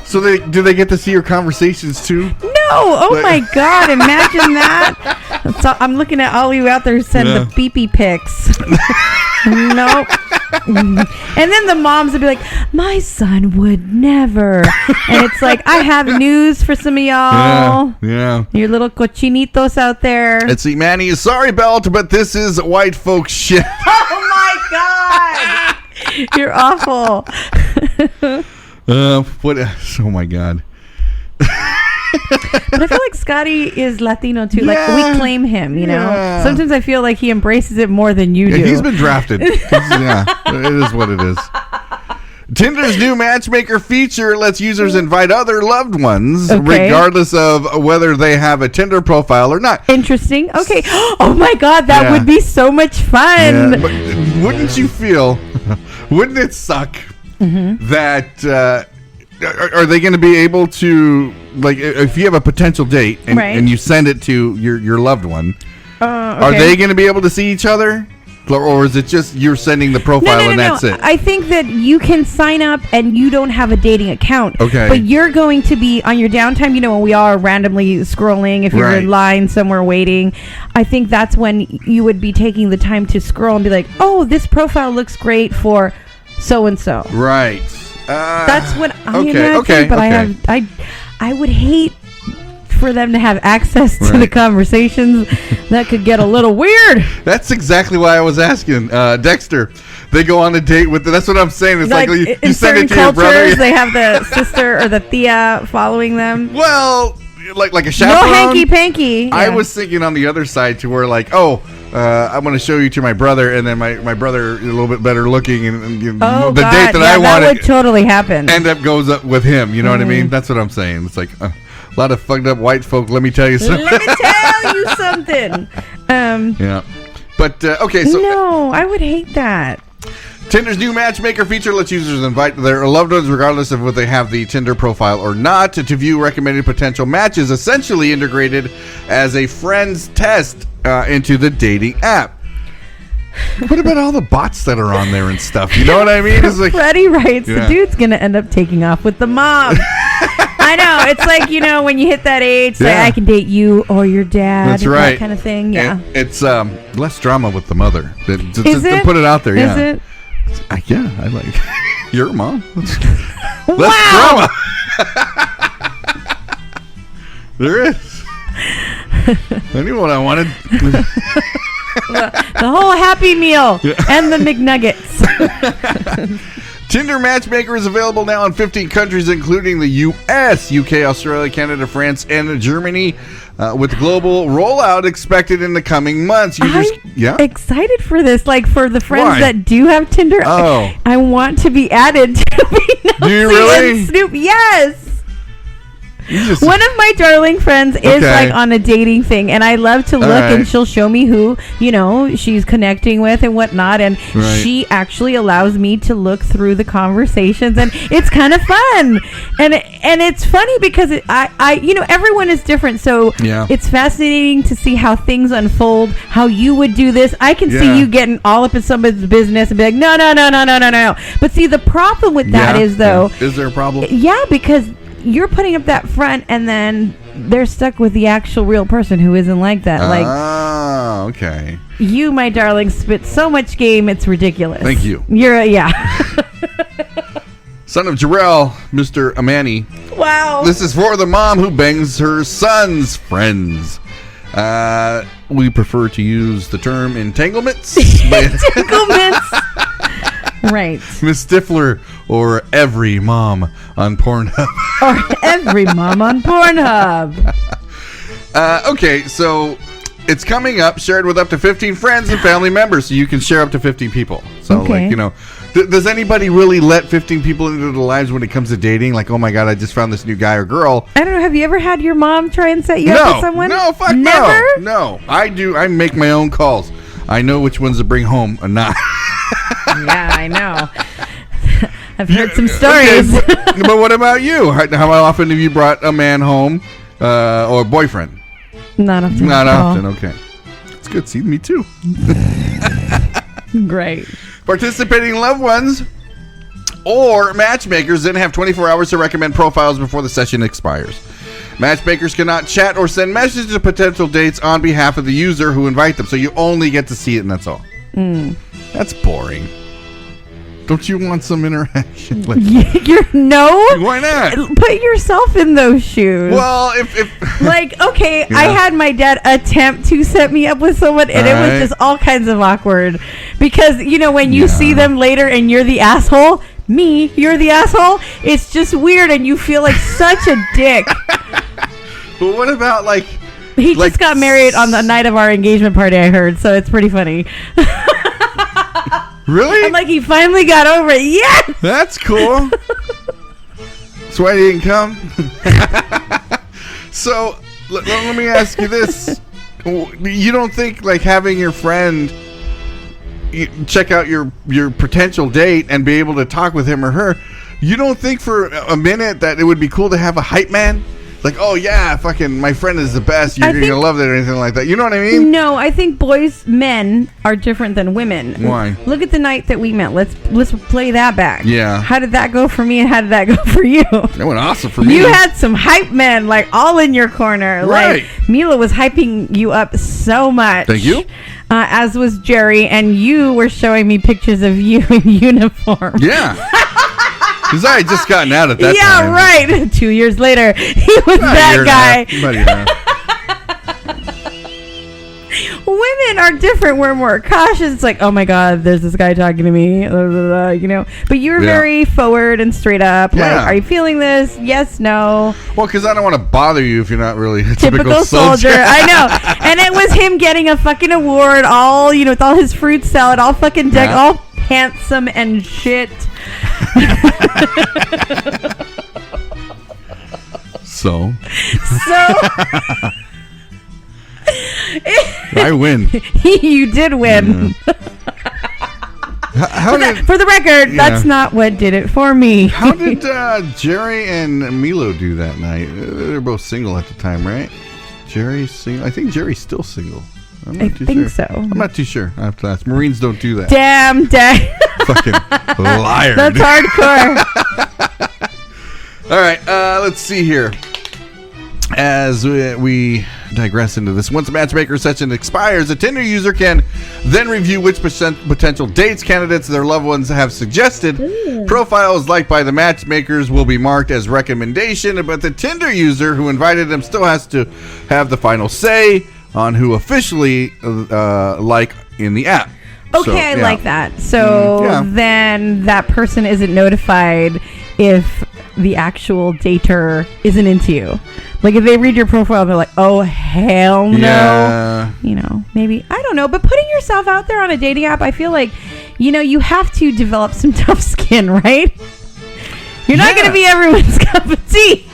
So do they get to see your conversations too? No! Oh my God! Imagine that. So I'm looking at all you out there who send the beepy pics. Nope. And then the moms would be like, "My son would never." And it's like, I have news for some of y'all. Yeah. Your little cochinitos out there. Let's see, Manny. Sorry, Belt, but this is white folks shit. Oh my God! You're awful. What? Oh my God. But I feel like Scotty is Latino too. Like, we claim him, you know. Sometimes I feel like he embraces it more than you do. He's been drafted. It is what it is. Tinder's new matchmaker feature lets users invite other loved ones, regardless of whether they have a Tinder profile or not. Interesting. Okay. Oh my God, that would be so much fun. Yeah. But wouldn't you feel? Wouldn't it suck that? Are they going to be able to, like, if you have a potential date and you send it to your loved one, are they going to be able to see each other? Or is it just you're sending the profile and that's it? I think that you can sign up and you don't have a dating account. Okay. But you're going to be on your downtime, when we all are randomly scrolling, if you're in line somewhere waiting, I think that's when you would be taking the time to scroll and be like, oh, this profile looks great for so-and-so. Right. That's what I imagine, but I would hate for them to have access to the conversations. That could get a little weird. That's exactly why I was asking Dexter. They go on a date with that's what I'm saying. It's like you send it to your brother. They have the sister or the Thea following them. Well, like a chaperone. No hanky panky. I was thinking on the other side to where I'm going to show you to my brother, and then my brother is a little bit better looking, and date that I wanted that would totally happen. End up goes up with him. You know what I mean? That's what I'm saying. It's like a lot of fucked up white folk. Let me tell you something. Let me tell you something. Yeah, but okay. So no, I would hate that. Tinder's new matchmaker feature lets users invite their loved ones regardless of whether they have the Tinder profile or not to view recommended potential matches, essentially integrated as a friend's test into the dating app. What about all the bots that are on there and stuff? You know what I mean? It's like Freddie writes, the dude's going to end up taking off with the mom. I know. It's like, when you hit that age, like, I can date you or your dad. That's right. That kind of thing. Yeah. And it's less drama with the mother. Is it? To put it out there, Is it? I like your mom. Less drama. There is. I knew what I wanted. The whole Happy Meal and the McNuggets. Tinder Matchmaker is available now in 15 countries, including the U.S., UK, Australia, Canada, France, and Germany, with global rollout expected in the coming months. Excited for this. Like, for the friends Why? that do have Tinder, I want to be added to be nosy. Do you really? And Snoop. Yes. One of my darling friends is like on a dating thing, and I love to look, and she'll show me who she's connecting with and whatnot, and she actually allows me to look through the conversations, and it's kind of fun, and it's funny because I everyone is different, so it's fascinating to see how things unfold, how you would do this. I can see you getting all up in somebody's business and be like, no. But see, the problem with that is though, is there a problem? Yeah, because you're putting up that front, and then they're stuck with the actual real person who isn't like that. Okay. You, my darling, spit so much game, it's ridiculous. Thank you. You're Son of Jarrell, Mr. Amani. Wow. This is for the mom who bangs her son's friends. We prefer to use the term entanglements. Entanglements. Right. Miss Stifler, or every mom on Pornhub. Okay, so it's coming up, shared with up to 15 friends and family members, so you can share up to 15 people. So, does anybody really let 15 people into their lives when it comes to dating? Like, oh my God, I just found this new guy or girl. I don't know. Have you ever had your mom try and set you up with someone? No, fuck Never? No. I do. I make my own calls. I know which ones to bring home or not. Yeah, I know. I've heard some stories. Okay, but what about you? How often have you brought a man home or a boyfriend? Not often. Not often, okay. That's good. See, me too. Great. Participating loved ones or matchmakers then have 24 hours to recommend profiles before the session expires. Matchmakers cannot chat or send messages to potential dates on behalf of the user who invite them, so you only get to see it, and that's all. That's boring. Don't you want some interaction? No. Why not? Put yourself in those shoes. Well, if I had my dad attempt to set me up with someone, and it was just all kinds of awkward. Because, when you see them later and you're the asshole, you're the asshole, it's just weird, and you feel like such a dick. But what about, he just got married on the night of our engagement party, I heard, so it's pretty funny. Really? I'm like, he finally got over it. Yes! That's cool. That's why he didn't come. So, let me ask you this. You don't think, having your friend check out your potential date and be able to talk with him or her, you don't think for a minute that it would be cool to have a hype man? Like, oh yeah, fucking my friend is the best. You're gonna love it or anything like that. You know what I mean? No, I think men are different than women. Why? Look at the night that we met. Let's play that back. Yeah. How did that go for me, and how did that go for you? That went awesome for me. You had some hype men all in your corner. Right. Mila was hyping you up so much. Thank you. As was Jerry, and you were showing me pictures of you in uniform. Yeah. Because I had just gotten out at that time. Yeah, right. 2 years later, he was that guy. Women are different. We're more cautious. It's like, oh my God, there's this guy talking to me, But you were very forward and straight up. Yeah. Like, are you feeling this? Yes, no. Well, because I don't want to bother you if you're not really a typical soldier. I know. And it was him getting a fucking award, all, with all his fruit salad, all fucking decked, all handsome and shit. So I win. You did win. For the record, that's not what did it for me. How did Jerry and Milo do that night? They're both single at the time, right? Jerry's single. I think Jerry's still single. I think so. I'm not too sure. I have to ask. Marines don't do that. Damn. Fucking liar. That's hardcore. All right. Let's see here. As we digress into this, once a matchmaker session expires, a Tinder user can then review which potential dates candidates their loved ones have suggested. Profiles liked by the matchmakers will be marked as recommendation, but the Tinder user who invited them still has to have the final say on who officially like in the app. Okay, I like that. So then that person isn't notified if the actual dater isn't into you. Like if they read your profile, they're like, "Oh hell no!" Yeah. You know, maybe I don't know. But putting yourself out there on a dating app, I feel like, you know, you have to develop some tough skin, right? You're not going to be everyone's cup of tea.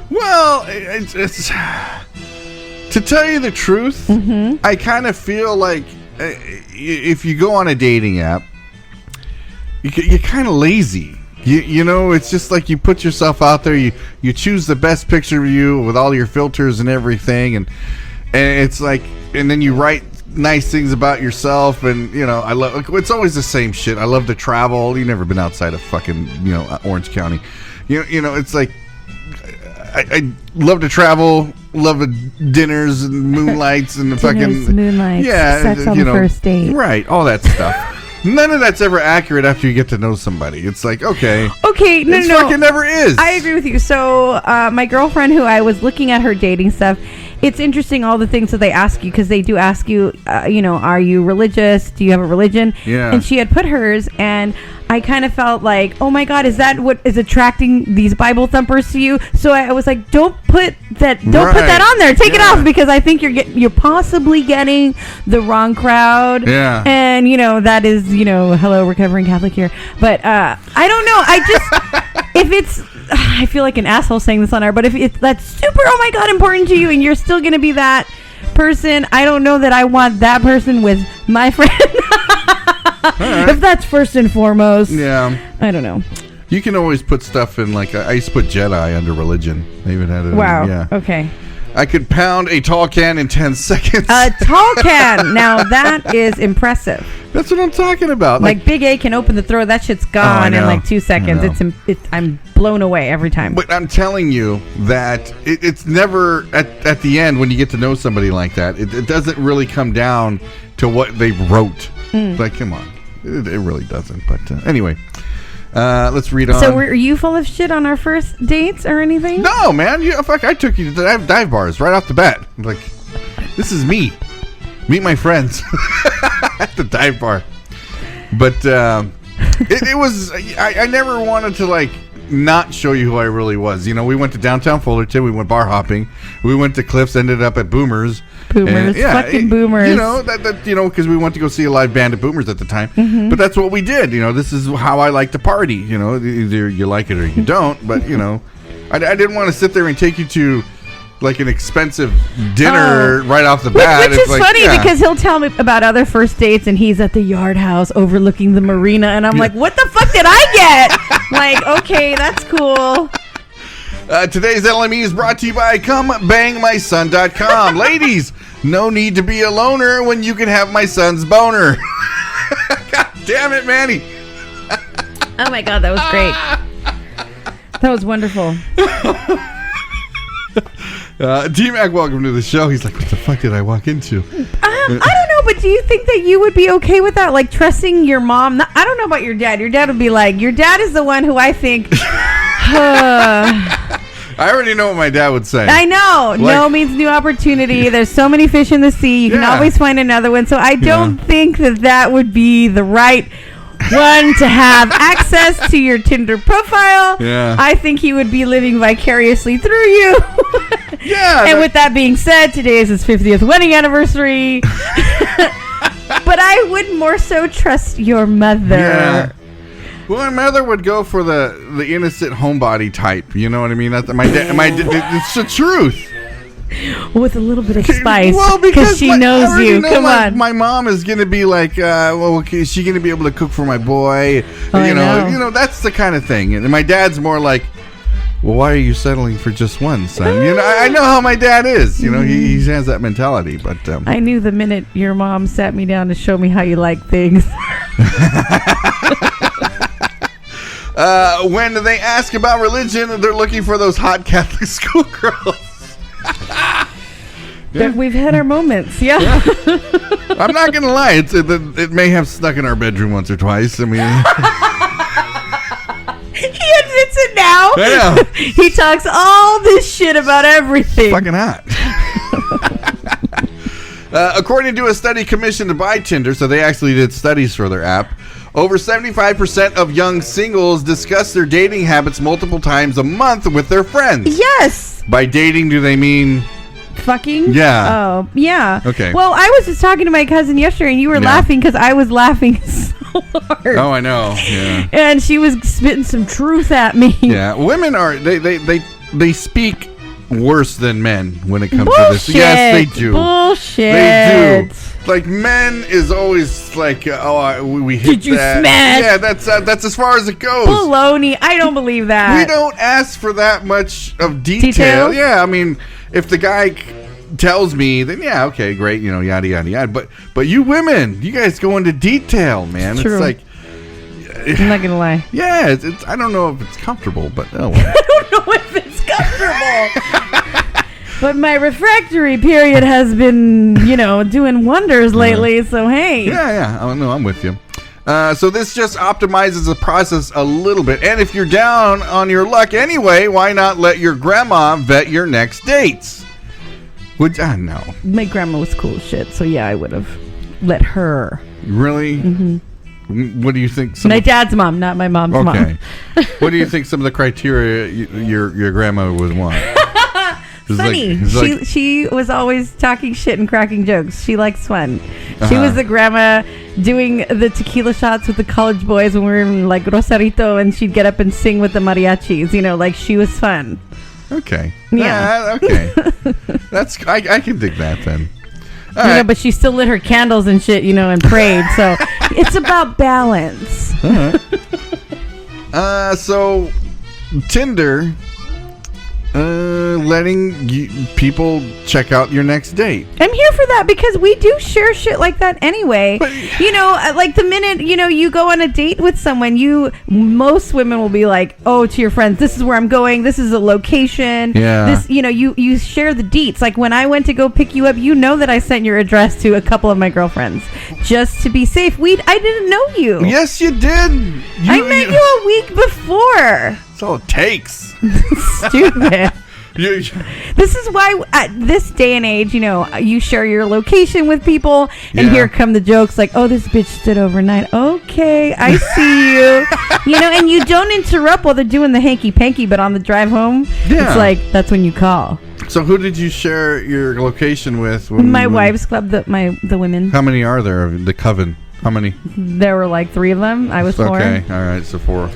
Well, it's to tell you the truth, I kind of feel like if you go on a dating app, you're kind of lazy. You know, it's just like you put yourself out there. You choose the best picture of you with all your filters and everything, and it's like, and then you write nice things about yourself. And you know, I love. It's always the same shit. I love to travel. You've never been outside of fucking Orange County. You know, it's like I love to travel. Love dinners and moonlights and the fucking moonlights. Yeah, sex on the first date. Right, all that stuff. None of that's ever accurate after you get to know somebody. It's like, okay, no, fucking never is. I agree with you. So my girlfriend, who I was looking at her dating stuff, it's interesting all the things that they ask you, because they do ask you, are you religious? Do you have a religion? Yeah. And she had put hers, and I kind of felt like, oh my God, is that what is attracting these Bible thumpers to you? So I was like, don't put that on there. Take it off, because I think you're possibly getting the wrong crowd. Yeah. And that is, hello, recovering Catholic here. But I don't know. I just if it's, I feel like an asshole saying this on air, but if it's that's super, oh my God, important to you, and you're still gonna be that person, I don't know that I want that person with my friend. Right. If that's first and foremost. Yeah. I don't know. You can always put stuff in, like, I used to put Jedi under religion. I even had it. Wow. Yeah. Okay. I could pound a tall can in 10 seconds. A tall can. Now that is impressive. That's what I'm talking about. Like Big A can open the throat. That shit's gone in like 2 seconds. I'm blown away every time. But I'm telling you that it's never at the end when you get to know somebody like that. It doesn't really come down to what they wrote. Like, come on. It really doesn't. But anyway. Let's read on. So were you full of shit on our first dates or anything? No, man. Fuck, I took you to dive bars right off the bat. Like, this is me. Meet my friends at the dive bar. But it was. I never wanted to, like, not show you who I really was. We went to downtown Fullerton. We went bar hopping. We went to Cliffs. Ended up at Boomers. Fucking Boomers. Because we went to go see a live band at Boomers at the time. But that's what we did. This is how I like to party. Either you like it or you don't. But I didn't want to sit there and take you to, like, an expensive dinner right off the bat. Which is like, funny because he'll tell me about other first dates, and he's at the Yard House overlooking the marina, and I'm like, what the fuck did I get? Like, okay, that's cool. Today's LME is brought to you by ComeBangMySon.com. Ladies, no need to be a loner when you can have my son's boner. God damn it, Manny. Oh my God, that was great. That was wonderful. D-Mac, welcome to the show. He's like, what the fuck did I walk into? I don't know, but do you think that you would be okay with that? Like, trusting your mom? I don't know about your dad. Your dad would be like, your dad is the one who I think... I already know what my dad would say. I know. No means new opportunity. There's so many fish in the sea. You can always find another one. So I don't think that would be the right one to have access to your Tinder profile. Yeah. I think he would be living vicariously through you. Yeah. And with that being said, today is his 50th wedding anniversary. But I would more so trust your mother. Yeah. Well, my mother would go for the innocent homebody type. You know what I mean? That's it's the truth. With a little bit of spice. Well, because she knows you. Come on. My mom is going to be like, is she going to be able to cook for my boy? I know. That's the kind of thing. And my dad's more like, well, why are you settling for just one, son? I know how my dad is. He has that mentality. But I knew the minute your mom sat me down to show me how you like things. When they ask about religion, they're looking for those hot Catholic schoolgirls. We've had our moments, yeah. I'm not gonna lie, it may have snuck in our bedroom once or twice. I mean, he admits it now. I know. He talks all this shit about everything. Fucking hot. According to a study commissioned by Tinder, so they actually did studies for their app, over 75% of young singles discuss their dating habits multiple times a month with their friends. Yes. By dating, do they mean... fucking? Yeah. Oh, yeah. Okay. Well, I was just talking to my cousin yesterday, and you were laughing because I was laughing so hard. Oh, I know. Yeah. And she was spitting some truth at me. Yeah. Women are... They speak worse than men when it comes Bullshit. to this. Yes, they do. Bullshit. They do. Like, men is always like, we hit Did you that. smash? Yeah, that's as far as it goes. Baloney. I don't believe that. We don't ask for that much of detail. Detail? Yeah, I mean, if the guy tells me, then yeah, okay, great, yada, yada, yada. But you women, you guys go into detail, man. True. It's like... I'm not going to lie. Yeah, it's I don't know if it's comfortable, but oh well. I don't know if it's comfortable. But my refractory period has been, doing wonders lately. So, hey. Yeah. Oh, no, I'm with you. So this just optimizes the process a little bit. And if you're down on your luck anyway, why not let your grandma vet your next dates? Which, no. My grandma was cool as shit. So, yeah, I would have let her. Really? Mm-hmm. What do you think? My dad's mom, not my mom's mom. Okay. What do you think some of the criteria your grandma would want? Funny. She was always talking shit and cracking jokes. She likes fun. She was the grandma doing the tequila shots with the college boys when we were in like Rosarito, and she'd get up and sing with the mariachis. Like she was fun. Okay. Yeah. Okay. I can dig that then. Right. But she still lit her candles and shit, and prayed. So it's about balance. So Tinder letting people check out your next date. I'm here for that because we do share shit like that anyway. But, like the minute, you go on a date with someone, most women will be like, oh, to your friends, this is where I'm going. This is a location. Yeah. This, you share the deets. Like when I went to go pick you up, that I sent your address to a couple of my girlfriends just to be safe. I didn't know you. Yes, you did. I met you a week before. That's all it takes. Stupid. This is why at this day and age, you share your location with people, and here come the jokes like, "Oh, this bitch stood overnight." Okay, I see you. And you don't interrupt while they're doing the hanky panky, but on the drive home, it's like that's when you call. So, who did you share your location with? My wives' club, the women. How many are there of the coven? How many? There were like 3 of them. I was 4. Okay, all right, so 4.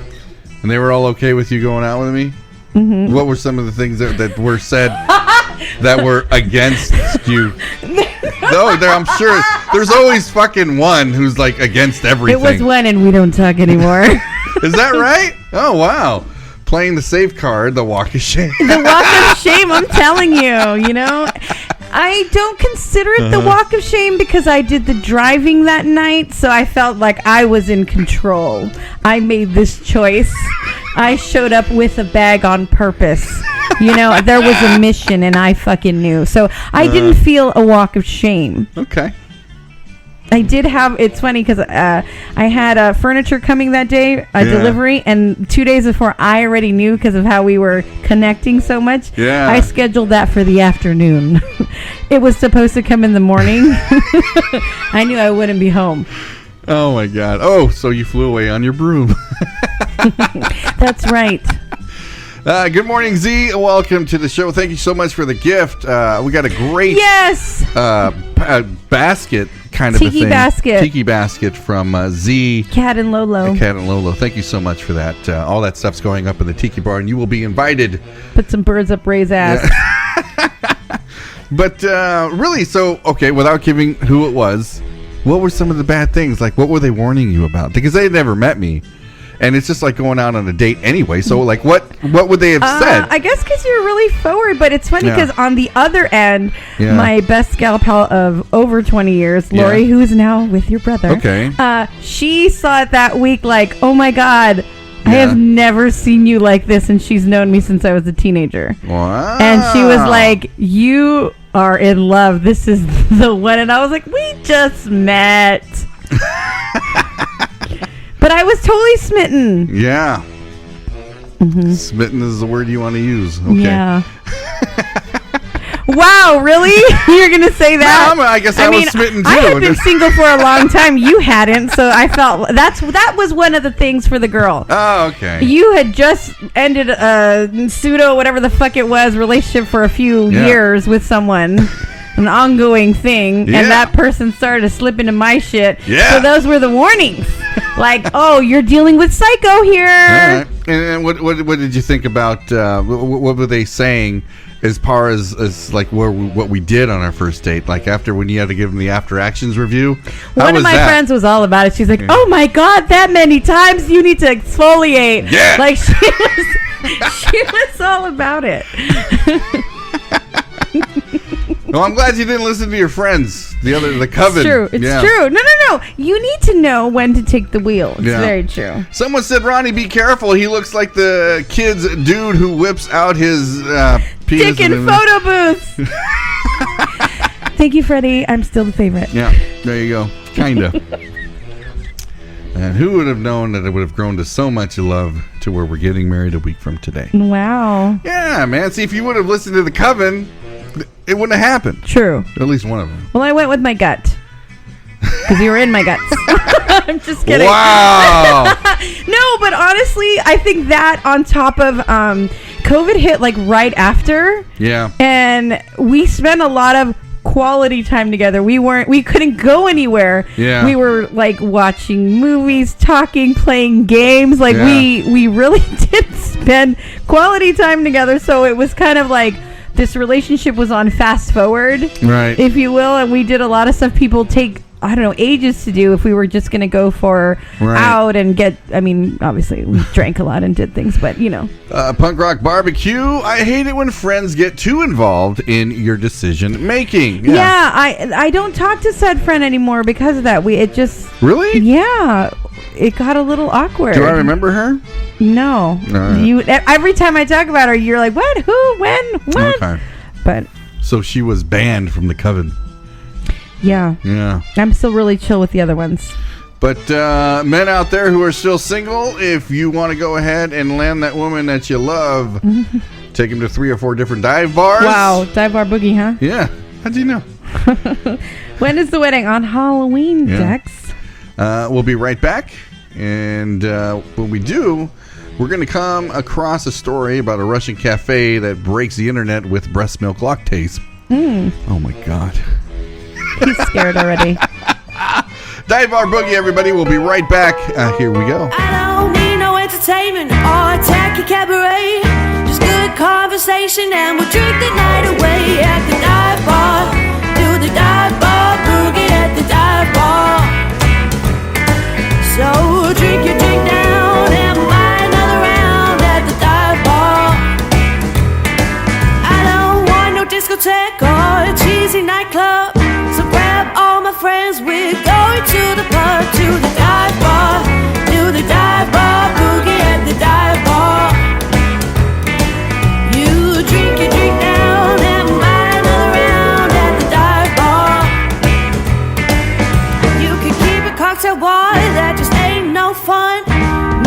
And they were all okay with you going out with me? Mm-hmm. What were some of the things that were said that were against you? No, I'm sure there's always fucking one who's like against everything. It was one, and we don't talk anymore. Is that right? Oh, wow. Playing the safe card, the walk of shame. The walk of shame, I'm telling you, I don't consider it the walk of shame because I did the driving that night, so I felt like I was in control. I made this choice. I showed up with a bag on purpose. There was a mission, and I fucking knew. So I didn't feel a walk of shame. Okay. I did have, it's funny because I had furniture coming that day, delivery, and 2 days before I already knew because of how we were connecting so much. Yeah. I scheduled that for the afternoon. It was supposed to come in the morning. I knew I wouldn't be home. Oh my God. Oh, so you flew away on your broom. That's right. Good morning, Z. Welcome to the show. Thank you so much for the gift. We got a great basket kind of a thing. Tiki basket from Z. Cat and Lolo. Thank you so much for that. All that stuff's going up in the Tiki Bar, and you will be invited. Put some birds up Ray's ass. But really, without giving who it was, what were some of the bad things? Like, what were they warning you about? Because they had never met me. And it's just like going out on a date anyway. So, like, what would they have said? I guess because you're really forward. But it's funny because on the other end, my best gal pal of over 20 years, Lori, who is now with your brother. Okay. She saw it that week like, oh, my God, I have never seen you like this. And she's known me since I was a teenager. Wow. And she was like, you are in love. This is the one. And I was like, we just met. But I was totally smitten. Yeah. Mm-hmm. Smitten is the word you want to use. Okay. Yeah. Wow, really? You're gonna say that? No, I guess I was smitten too. I had been single for a long time. You hadn't, so I felt that was one of the things for the girl. Oh, okay. You had just ended a pseudo whatever the fuck it was relationship for a few years with someone. An ongoing thing, and that person started to slip into my shit. Yeah. So those were the warnings. Like, oh, you're dealing with psycho here. All right. And what did you think about what were they saying as far as like what we did on our first date? Like after when you had to give them the after actions review. One of my friends was all about it. She's like, "Oh my god, that many times you need to exfoliate." Yeah. Like she was all about it. Well, I'm glad you didn't listen to your friends. The coven. It's true. It's true. No. You need to know when to take the wheel. It's very true. Someone said, Ronnie, be careful. He looks like the kid's dude who whips out his penis. Dick in photo booth. Thank you, Freddie. I'm still the favorite. Yeah, there you go. Kinda. And who would have known that it would have grown to so much love to where we're getting married a week from today? Wow. Yeah, man. See, if you would have listened to the coven, it wouldn't have happened. True. At least one of them. Well, I went with my gut. Because you were in my guts. I'm just kidding. Wow. No, but honestly, I think that on top of COVID hit like right after. Yeah. And we spent a lot of quality time together. We couldn't go anywhere. Yeah. We were like watching movies, talking, playing games. Like we really did spend quality time together. So it was kind of like this relationship was on fast forward, right, if you will, and we did a lot of stuff people take, I don't know, ages to do if we were just going to go for out and get, I mean, obviously we drank a lot and did things, but you know. Punk Rock Barbecue, I hate it when friends get too involved in your decision making. Yeah, I don't talk to said friend anymore because of that. It just... Really? Yeah. It got a little awkward. Do I remember her? No. You every time I talk about her, you're like, what? Who? When? What? Okay. But so she was banned from the coven. Yeah. Yeah. I'm still really chill with the other ones. But men out there who are still single, if you want to go ahead and land that woman that you love, take him to 3 or 4 different dive bars. Wow, dive bar boogie, huh? Yeah. How'd you know? When is the wedding? On Halloween, Dex. We'll be right back. And when we do, we're going to come across a story about a Russian cafe that breaks the internet with breast milk lattes. Oh, my God. He's scared already. Dive Bar Boogie, everybody. We'll be right back. Here we go. I don't need no entertainment or a tacky cabaret. Just good conversation and we'll drink the night away at the dive bar. Do the dive bar boogie at the dive bar. So drink your drink down and buy another round at the dive bar. I don't want no discotheque or a cheesy nightclub. So grab all my friends, we're going to the pub, to the dive bar, to the dive bar, boogie at the dive bar. You drink your drink down and buy another round at the dive bar. You can keep a cocktail bar, that just ain't no fun.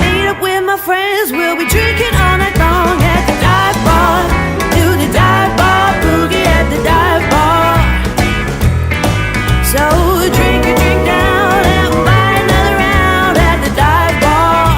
Meet up with my friends, we'll be drinking all night long at the dive bar, to the dive bar, boogie at the dive bar. So drink your drink down and buy another round at the dive bar.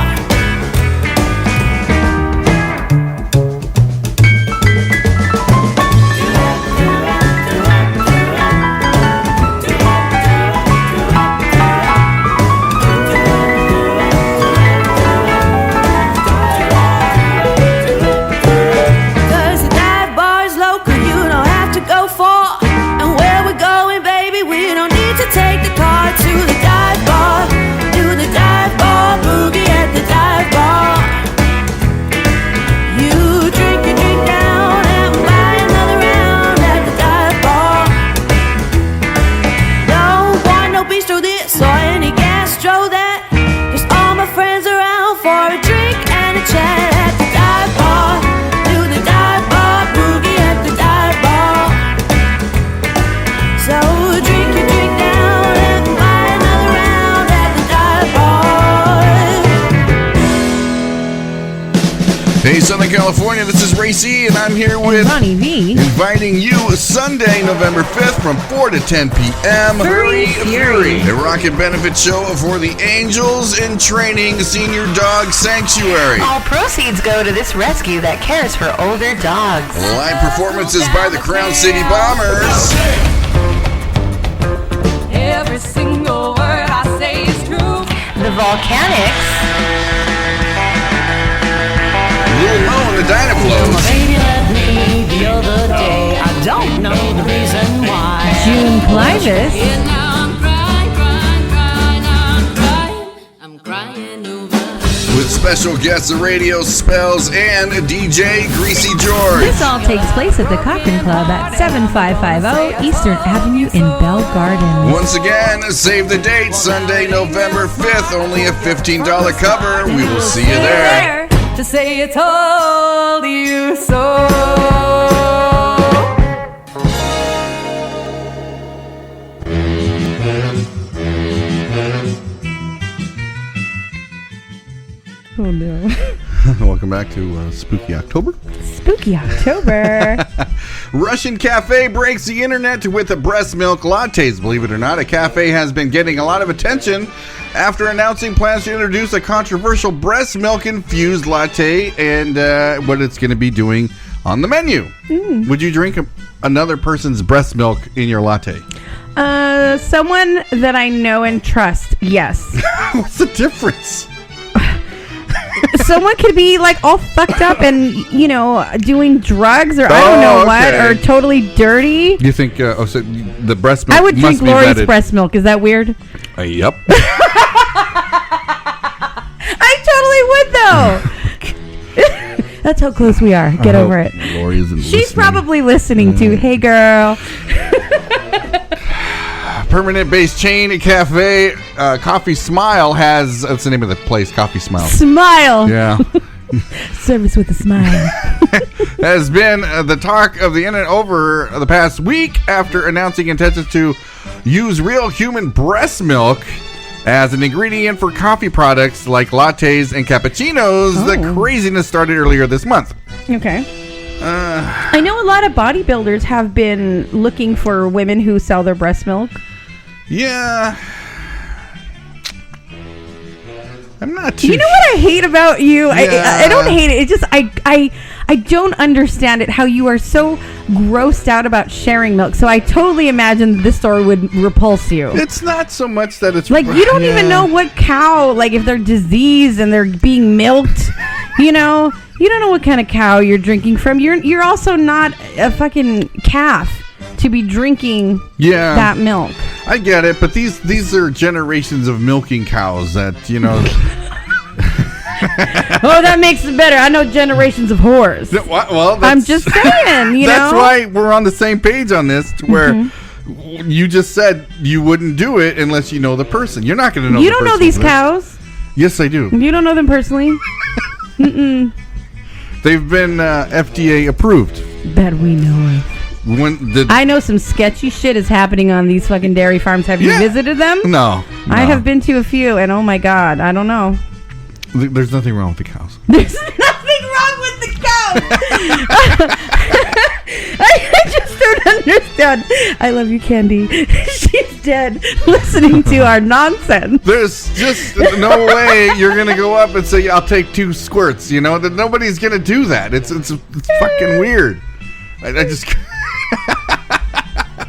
Cause the dive bar is local, you don't have to go far. And where we're going, baby, we don't need to take the car to the dive bar. Do the dive bar, boogie at the dive bar. You drink your drink down and buy another round at the dive bar. Don't want no bistro this or any gastro that. Cause all my friends are out for a drink and a chat at the dive bar. Do the dive bar, boogie at the dive bar. So drink your drink down and buy Southern California. This is Ray C, and I'm here with Ronnie V. Inviting you Sunday, November 5th from 4 to 10 p.m. Fury. A rocket benefit show for the Angels in Training Senior Dog Sanctuary. All proceeds go to this rescue that cares for older dogs. Live performances by the Crown City Bombers. Every single word I say is true. The Volcanics. Lil Mo and the Dynaflows. Baby left me the other day. I don't know the reason why. June Clivis. I'm crying over. With special guests, the Radio Spells, and DJ Greasy George. This all takes place at the Cochrane Club at 7550 Eastern Avenue in Bell Gardens. Once again, save the date, Sunday, November 5th. Only a $15 cover. We will see you there. To say I told you so. Oh no. Welcome back to Spooky October. Spooky October. Russian cafe breaks the internet with the breast milk lattes. Believe it or not, a cafe has been getting a lot of attention after announcing plans to introduce a controversial breast milk infused latte and what it's going to be doing on the menu. Would you drink another person's breast milk in your latte? Someone that I know and trust, yes. What's the difference? Someone could be like all fucked up and, you know, doing drugs or I don't know what, or totally dirty. You think so the breast milk I would drink must be Lori's vetted. breast milk. Is that weird? Yep. I totally would, though. That's how close we are. Get over it. Lori isn't She's listening. probably listening to, hey, girl. Permanent base chain cafe Coffee Smile has, that's the name of the place, Coffee Smile. Smile. Yeah. Service with a smile. Has been the talk of the internet over the past week after announcing intentions to use real human breast milk as an ingredient for coffee products like lattes and cappuccinos. The craziness started earlier this month. Okay. I know a lot of bodybuilders have been looking for women who sell their breast milk. Yeah. I'm not too You know what I hate about you? Yeah. I don't hate it. It's just I don't understand it how you are so grossed out about sharing milk. So I totally imagine this story would repulse you. It's not so much that it's like you don't even know what cow, like if they're diseased and they're being milked, you know. You don't know what kind of cow you're drinking from. You're also not a fucking calf to be drinking that milk. I get it, but these are generations of milking cows that, you know. Oh, that makes it better. I know generations of whores. Well, I'm just saying, you that's know. why we're on the same page on this, to where you just said you wouldn't do it unless you know the person. You're not going to know. You don't know these cows. Yes, I do. You don't know them personally. Mm-mm. They've been FDA approved. That we know of. I know some sketchy shit is happening on these fucking dairy farms. Have you visited them? No. I have been to a few, and oh my god, I don't know. There's nothing wrong with the cows. There's nothing wrong with the cows. I just don't understand. I love you, Candy. She's dead listening to our nonsense. There's just no way you're going to go up and say, I'll take 2 squirts. You know, that nobody's going to do that. It's fucking weird. I just...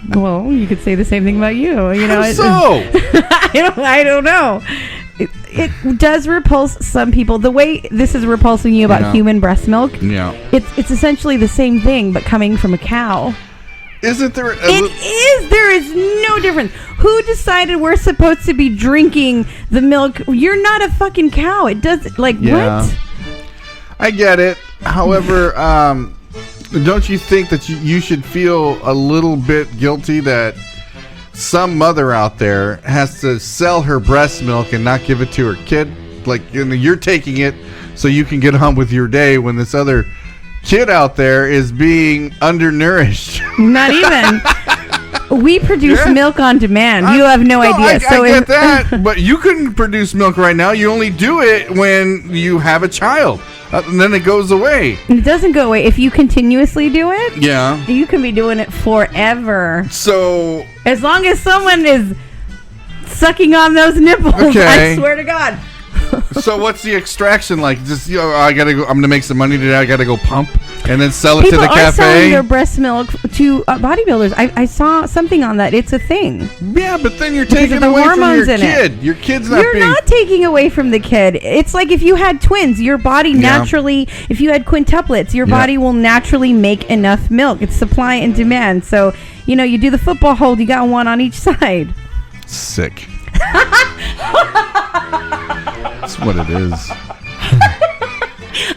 Well, you could say the same thing about you. You know, I don't know. It does repulse some people. The way this is repulsing you about human breast milk, it's essentially the same thing, but coming from a cow. Isn't there? It is. There is no difference. Who decided we're supposed to be drinking the milk? You're not a fucking cow. It does what? I get it. However, don't you think that you should feel a little bit guilty that some mother out there has to sell her breast milk and not give it to her kid? Like, you're taking it so you can get on with your day when this other kid out there is being undernourished. Not even. We produce milk on demand. You have no idea. I get that, but you couldn't produce milk right now. You only do it when you have a child. and then it goes away. It doesn't go away. If you continuously do it, Yeah. you can be doing it forever. So As long as someone is sucking on those nipples, Okay. I swear to God. So what's the extraction like? Just I gotta go. I'm gonna make some money today. I gotta go pump and then sell it People to the are selling cafe. their breast milk to bodybuilders. I saw something on that. It's a thing. Yeah, but then you're Because taking of the away from your hormones in it. kid. Your kid's not You're being. not taking away from the kid. It's like if you had twins, your body naturally, if you had quintuplets, your body will naturally make enough milk. It's supply and demand. So, you do the football hold, you got one on each side. Sick. That's what it is.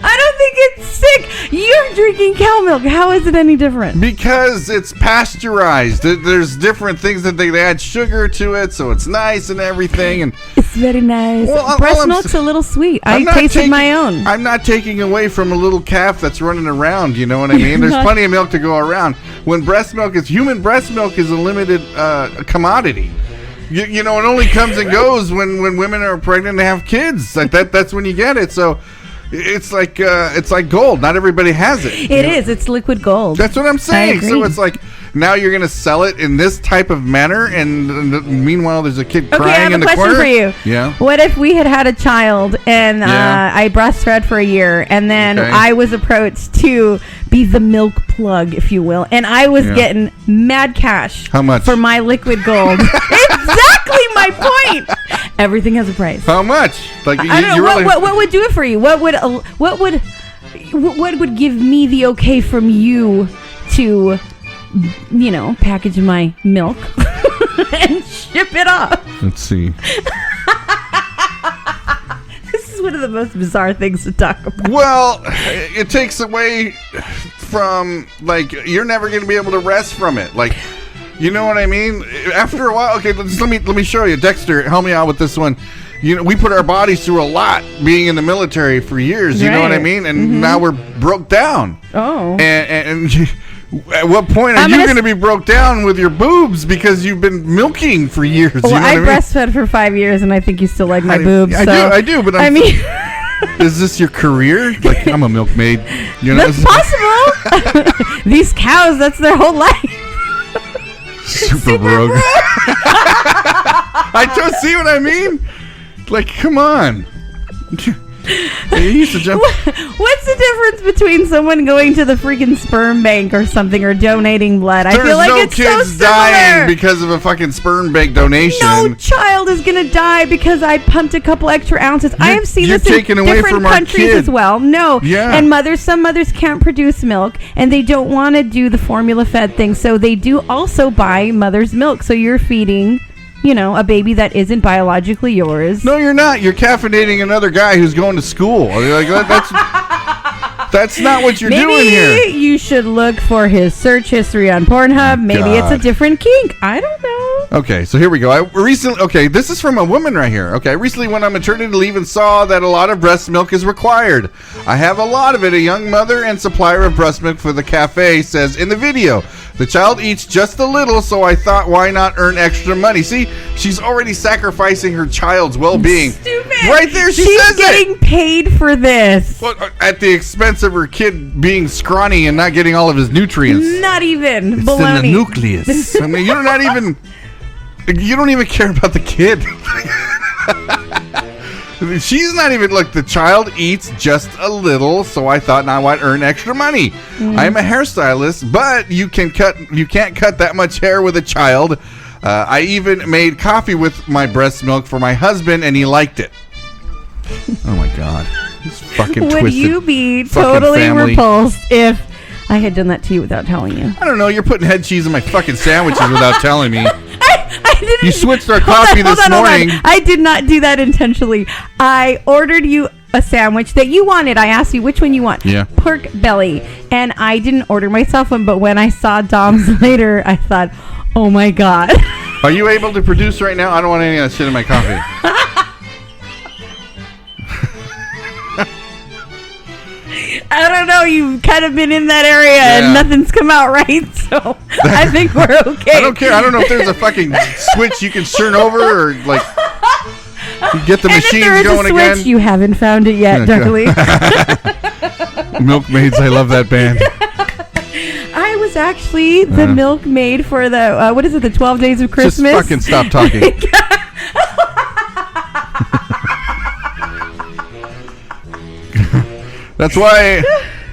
I don't think it's sick. You're drinking cow milk. How is it any different? Because it's pasteurized. There's different things that they add sugar to it, so it's nice and everything. And It's very nice. Well, Breast all I'm milk's a little sweet. I'm I not tasted taking- my own. I'm not taking away from a little calf that's running around. You know what I mean? There's plenty of milk to go around. When human breast milk is a limited commodity. It only comes and goes when women are pregnant and have kids. Like that's when you get it. So it's like gold. Not everybody has it. It is. It's liquid gold. That's what I'm saying. agree. So it's like now you're gonna sell it in this type of manner, and meanwhile there's a kid Okay, I crying have in a the question corner. for you. Yeah. What if we had a child and I breastfed for a year, and then Okay. I was approached to be the milk plug, if you will, and I was getting mad cash. How much? For my liquid gold? Exactly my point. Everything has a price. How much? Like I don't know what would do it for you. What would give me the okay from you to, package my milk and ship it off? Let's see. This is one of the most bizarre things to talk about. Well, it takes away from you're never going to be able to rest from it. You know what I mean? After a while, okay, let me show you. Dexter, help me out with this one. We put our bodies through a lot being in the military for years. You know what I mean? And now we're broke down. Oh. And at what point are you going to be broke down with your boobs because you've been milking for years? Well, you know I what breastfed for 5 years, and I think you still like my boobs. I do, but I mean, is this your career? I'm a milkmaid. that's possible. These cows, that's their whole life. Super broke. I don't see what I mean. Come on. You used to jump. What's the difference between someone going to the freaking sperm bank or something, or donating blood? I There's feel like no it's kids so dying similar. because of a fucking sperm bank donation. No child is gonna die because I pumped a couple extra ounces. I have seen this in taking away different from our countries kid. as well. No, Yeah. and some mothers can't produce milk, and they don't want to do the formula fed thing, so they do also buy mother's milk. So you're feeding, a baby that isn't biologically yours. No, you're not. You're caffeinating another guy who's going to school. That's not what you're doing here. Maybe you should look for his search history on Pornhub. Maybe it's a God. different kink. I don't know. Okay, so here we go. This is from a woman right here. Okay, I recently went on maternity leave and saw that a lot of breast milk is required. I have a lot of it. A young mother and supplier of breast milk for the cafe says in the video, the child eats just a little, so I thought, why not earn extra money? See, she's already sacrificing her child's well-being. Stupid. Right there, she She's says getting paid for this. Well, at the expense of her kid being scrawny and not getting all of his nutrients. Not even. It's baloney. in the nucleus. I mean, you don't even care about the kid. She's not even, look, the child eats just a little, so I thought, now I'd earn extra money. I'm a hairstylist, but you can't cut that much hair with a child. I even made coffee with my breast milk for my husband, and he liked it. Oh my God. This fucking Would twisted you be fucking totally family. repulsed if I had done that to you without telling you? I don't know. You're putting head cheese in my fucking sandwiches without telling me. I didn't. You switched our Hold on, coffee hold this on, hold on. morning. I did not do that intentionally. I ordered you a sandwich that you wanted. I asked you which one you want. Yeah. Pork belly. And I didn't order myself one, but when I saw Dom's later, I thought, oh my God. Are you able to produce right now? I don't want any of that shit in my coffee. I don't know. You've kind of been in that area and nothing's come out right. So I think we're okay. I don't care. I don't know if there's a fucking switch you can turn over or you get the and machines if there is going a switch, again. you haven't found it yet, Okay. Duckling. Milkmaids, I love that band. I was actually the milkmaid for the what is it? The 12 Days of Christmas. Just fucking stop talking. That's why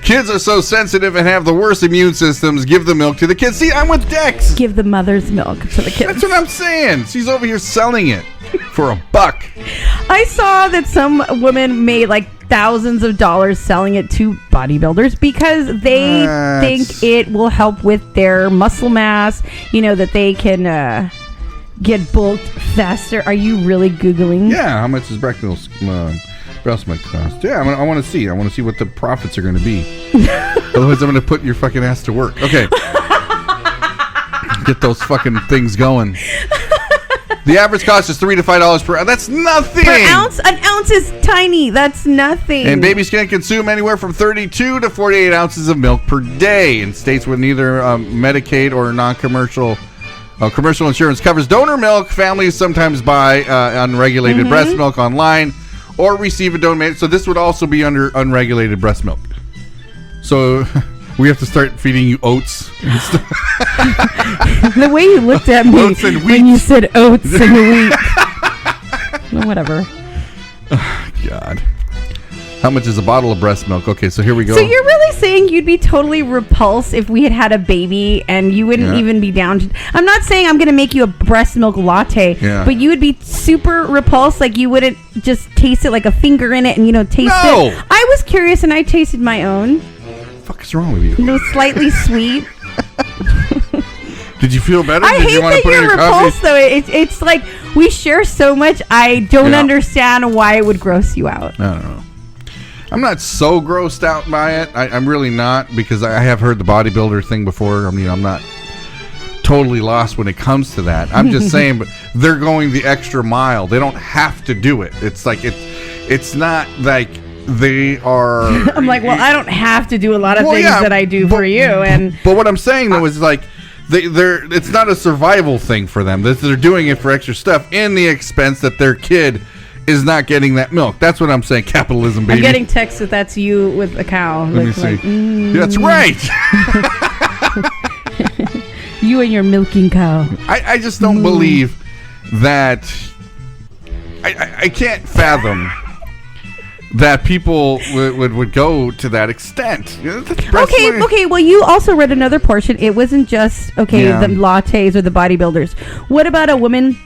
kids are so sensitive and have the worst immune systems. Give the milk to the kids. See, I'm with Dex. Give the mother's milk to the kids. That's what I'm saying. She's over here selling it for $1. I saw that some women made like thousands of dollars selling it to bodybuilders because they think it will help with their muscle mass. You know, that they can get bulked faster. Are you really Googling? Yeah, how much is breast milk cost? Yeah, I want to see. I want to see what the profits are going to be. Otherwise, I'm going to put your fucking ass to work. Okay. Get those fucking things going. The average cost is $3 to $5 per ounce. That's nothing. Per ounce? An ounce is tiny. That's nothing. And babies can consume anywhere from 32 to 48 ounces of milk per day. In states with neither Medicaid or non-commercial commercial insurance covers donor milk, families sometimes buy unregulated breast milk online or receive a donation. So this would also be under unregulated breast milk. So we have to start feeding you oats and stuff. The way you looked at me when you said oats and wheat. Whatever. Oh, God. How much is a bottle of breast milk? Okay, so here we go. So you're really saying you'd be totally repulsed if we had a baby and you wouldn't even be down to... I'm not saying I'm going to make you a breast milk latte, but you would be super repulsed, like you wouldn't just taste it like a finger in it and, taste it. I was curious and I tasted my own. What the fuck is wrong with you? It was slightly sweet. Did you feel better? I hate that you're repulsed, though. It's like we share so much. I don't understand why it would gross you out. I don't know. I'm not so grossed out by it. I'm really not, because I have heard the bodybuilder thing before. I mean, I'm not totally lost when it comes to that. I'm just saying, but they're going the extra mile. They don't have to do it. It's like it's not like they are. I'm like, well, I don't have to do a lot of things that I do for you. But what I'm saying though is like it's not a survival thing for them. They're doing it for extra stuff in the expense that their kid is not getting that milk. That's what I'm saying. Capitalism, baby. I'm getting text that's you with a cow. Let me see. That's right. You and your milking cow. I just don't believe that. I can't fathom that people would go to that extent. Okay. Well, you also read another portion. It wasn't just the lattes or the bodybuilders. What about a woman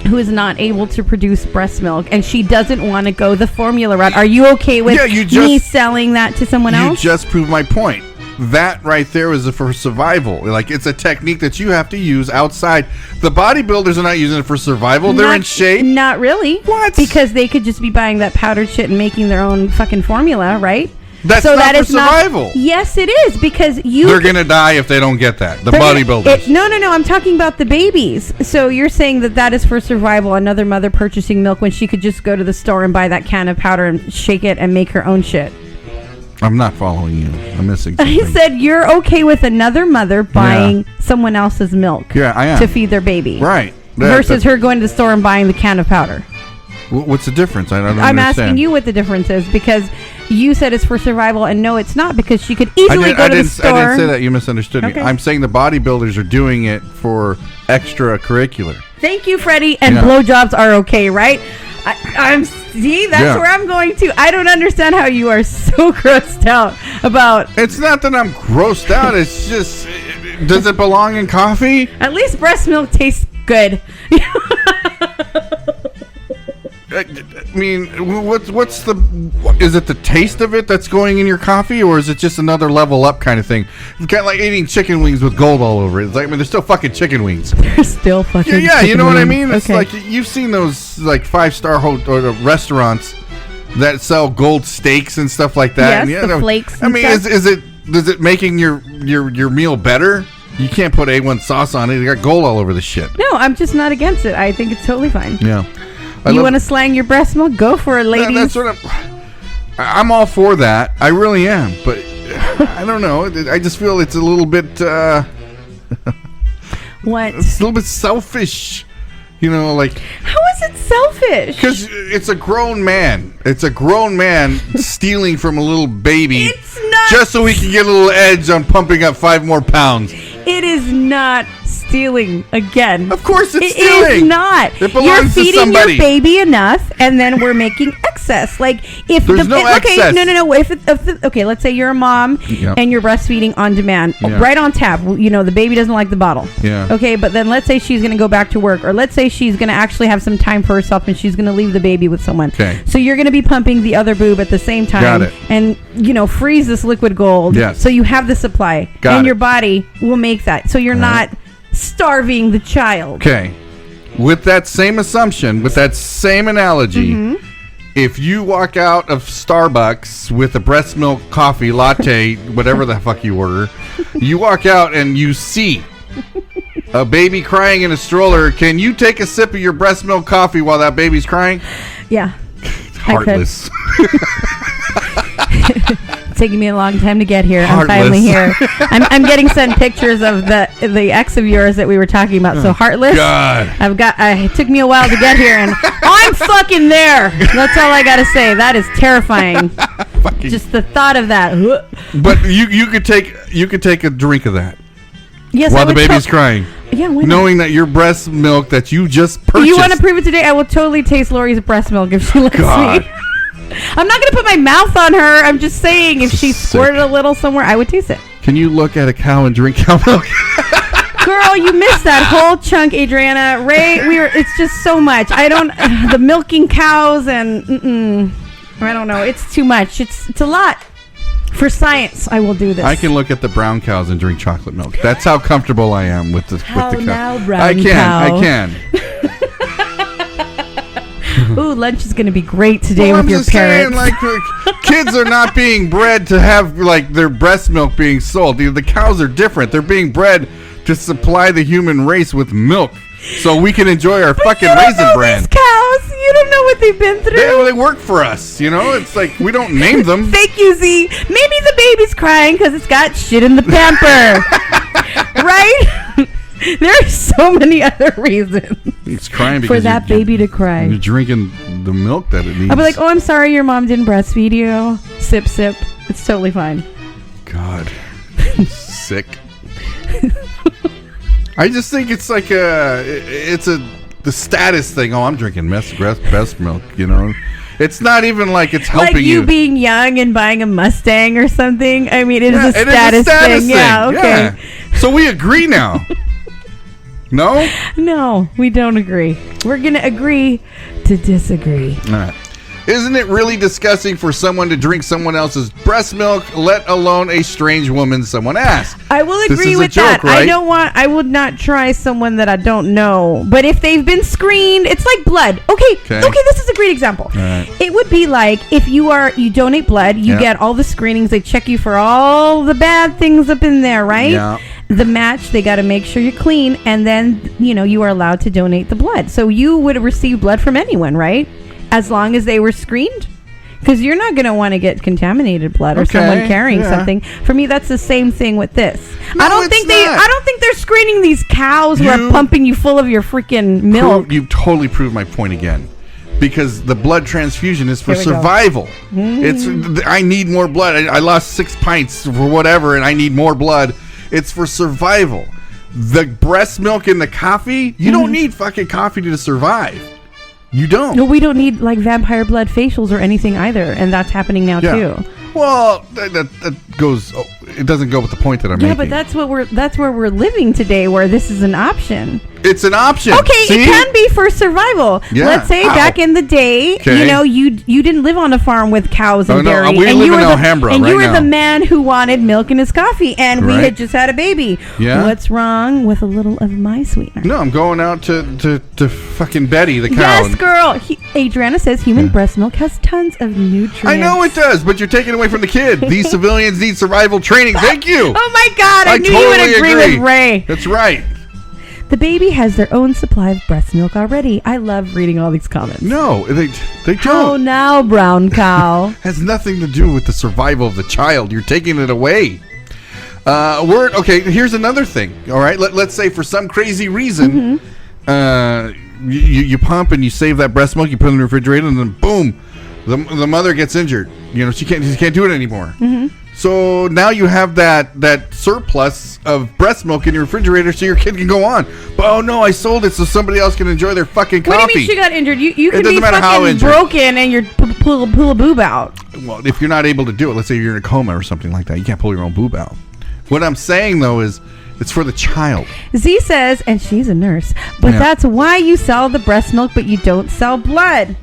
who is not able to produce breast milk and she doesn't want to go the formula route? Are you okay with me selling that to someone else? You just proved my point. That right there is for survival. Like, it's a technique that you have to use outside. The bodybuilders are not using it for survival. They're in shape. Not really. What? Because they could just be buying that powdered shit and making their own fucking formula, right? That's not for survival. Yes, it is, because they're going to die if they don't get that. The bodybuilders. No. I'm talking about the babies. So you're saying that is for survival. Another mother purchasing milk when she could just go to the store and buy that can of powder and shake it and make her own shit. I'm not following you. I'm missing something. I said you're okay with another mother buying someone else's milk I am. to feed their baby. Right. Versus her going to the store and buying the can of powder. What's the difference? I don't understand. I'm asking you what the difference is, because you said it's for survival, and no, it's not, because she could easily go to the store. I didn't say that. You misunderstood me. I'm saying the bodybuilders are doing it for extracurricular. Thank you, Freddie. And blowjobs are okay, right? That's where I'm going to. I don't understand how you are so grossed out about. It's not that I'm grossed out. It's just, does it belong in coffee? At least breast milk tastes good. I mean, is it the taste of it that's going in your coffee, or is it just another level up kind of thing? It's kind of like eating chicken wings with gold all over it. It's like, they're still fucking chicken wings. They're still fucking Yeah, you know what I mean? It's like, you've seen those like 5-star restaurants that sell gold steaks and stuff like that. Yes, the flakes. I mean, is it making your meal better? You can't put A1 sauce on it. You got gold all over the shit. No, I'm just not against it. I think it's totally fine. Yeah. You want to slang your breast milk? Go for it, ladies. That's what I'm all for that. I really am. But I don't know. I just feel it's a little bit... What? It's a little bit selfish You know, like, how is it selfish? because it's a grown man. It's a grown man stealing from a little baby. It's not just so he can get a little edge on pumping up 5 more pounds. It is not stealing again. Of course it's It stealing. is not. It belongs You're to feeding somebody. your baby enough, and then we're making excess. Like if There's no excess. No. Okay, let's say you're a mom and you're breastfeeding on demand, right on tap. You know the baby doesn't like the bottle. Yeah. Okay, but then let's say she's going to go back to work, or let's say she's going to actually have some time for herself, and she's going to leave the baby with someone. Okay. So you're going to be pumping the other boob at the same time. Got it. And freeze this liquid gold. Yes. So you have the supply, Got and it. your body will make that. So you're not starving the child. Okay. With that same assumption, with that same analogy, if you walk out of Starbucks with a breast milk coffee latte, whatever the fuck you order, you walk out and you see a baby crying in a stroller, can you take a sip of your breast milk coffee while that baby's crying? Yeah. Heartless. Taking me a long time to get here. Heartless. I'm finally here. I'm getting sent pictures of the ex of yours that we were talking about. So heartless. God. It took me a while to get here, and I'm fucking there. That's all I gotta say. That is terrifying. Just the thought of that. But you could take a drink of that Yes, while the baby's crying. Yeah, why not? Knowing that your breast milk that you just purchased. You want to prove it today? I will totally taste Lori's breast milk if she lets God. me. I'm not going to put my mouth on her. I'm just saying if she Sick. squirted a little somewhere, I would taste it. Can you look at a cow and drink cow milk? Girl, you missed that whole chunk, Adriana. Ray, it's just so much. The milking cows and, I don't know. It's too much. It's a lot. For science, I will do this. I can look at the brown cows and drink chocolate milk. That's how comfortable I am with the How cow. now, brown I can. Ooh, lunch is going to be great today Well, with I'm your just parents. saying, like, kids are not being bred to have like their breast milk being sold. The cows are different. They're being bred to supply the human race with milk, so we can enjoy our fucking Raisin Bran. These cows, you don't know what they've been through. They work for us, you know. It's like we don't name them. Thank you, Z. Maybe the baby's crying because it's got shit in the pamper, right? There are so many other reasons It's crying because for that baby to cry. You're drinking the milk that it needs. I'll be like, oh, I'm sorry your mom didn't breastfeed you. Sip, sip. It's totally fine. God, sick. I just think it's like the status thing. Oh, I'm drinking breast milk. You know, it's not even like it's helping like you being young and buying a Mustang or something. I mean, it is a status thing. Yeah, okay. Yeah. So we agree now. No? No, we don't agree. We're going to agree to disagree. All right. Isn't it really disgusting for someone to drink someone else's breast milk, let alone a strange woman someone asked? I will This agree is a with joke, that. right? I would not try someone that I don't know. But if they've been screened, it's like blood. Okay, this is a great example. Right. It would be like if you donate blood, you get all the screenings, they check you for all the bad things up in there, right? Yeah. The match, they got to make sure you're clean, and then, you are allowed to donate the blood. So you would receive blood from anyone, right? As long as they were screened. Because you're not going to want to get contaminated blood or someone carrying something. For me, that's the same thing with this. No, I don't think they're screening these cows who are pumping you full of your freaking milk. You've totally proved my point again. Because the blood transfusion is for survival. I need more blood. I lost 6 pints for whatever, and I need more blood. It's for survival. The breast milk and the coffee, you don't need fucking coffee to survive. You don't. No, we don't need like vampire blood facials or anything either, and that's happening now too. Well, that goes. Oh, it doesn't go with the point that I'm making. Yeah, but that's where we're living today, where this is an option. It's an option. Okay, See? it can be for survival. Yeah. Let's say back in the day, you didn't live on a farm with cows and dairy. We and live you were in Alhambra and right you were now. the man who wanted milk in his coffee, and we had just had a baby. Yeah. What's wrong with a little of my sweetener? No, I'm going out to fucking Betty the cow. Yes, girl. Adriana says human breast milk has tons of nutrients. I know it does, but you're taking away from the kid. These civilians need survival training. Thank you. Oh my God! I knew you would agree with Ray. That's right. The baby has their own supply of breast milk already. I love reading all these comments. No, they don't. How now, brown cow? Has nothing to do with the survival of the child. You're taking it away. Okay, here's another thing. All right, let's say for some crazy reason, you pump and you save that breast milk, you put it in the refrigerator, and then boom, the mother gets injured. She can't do it anymore. Mm-hmm. So now you have that surplus of breast milk in your refrigerator, so your kid can go on. But oh no, I sold it so somebody else can enjoy their fucking coffee. What do you mean she got injured? You can be fucking broken and you're pull a boob out. Well, if you're not able to do it, let's say you're in a coma or something like that, you can't pull your own boob out. What I'm saying though is, it's for the child. Z says, and she's a nurse, but that's why you sell the breast milk, but you don't sell blood.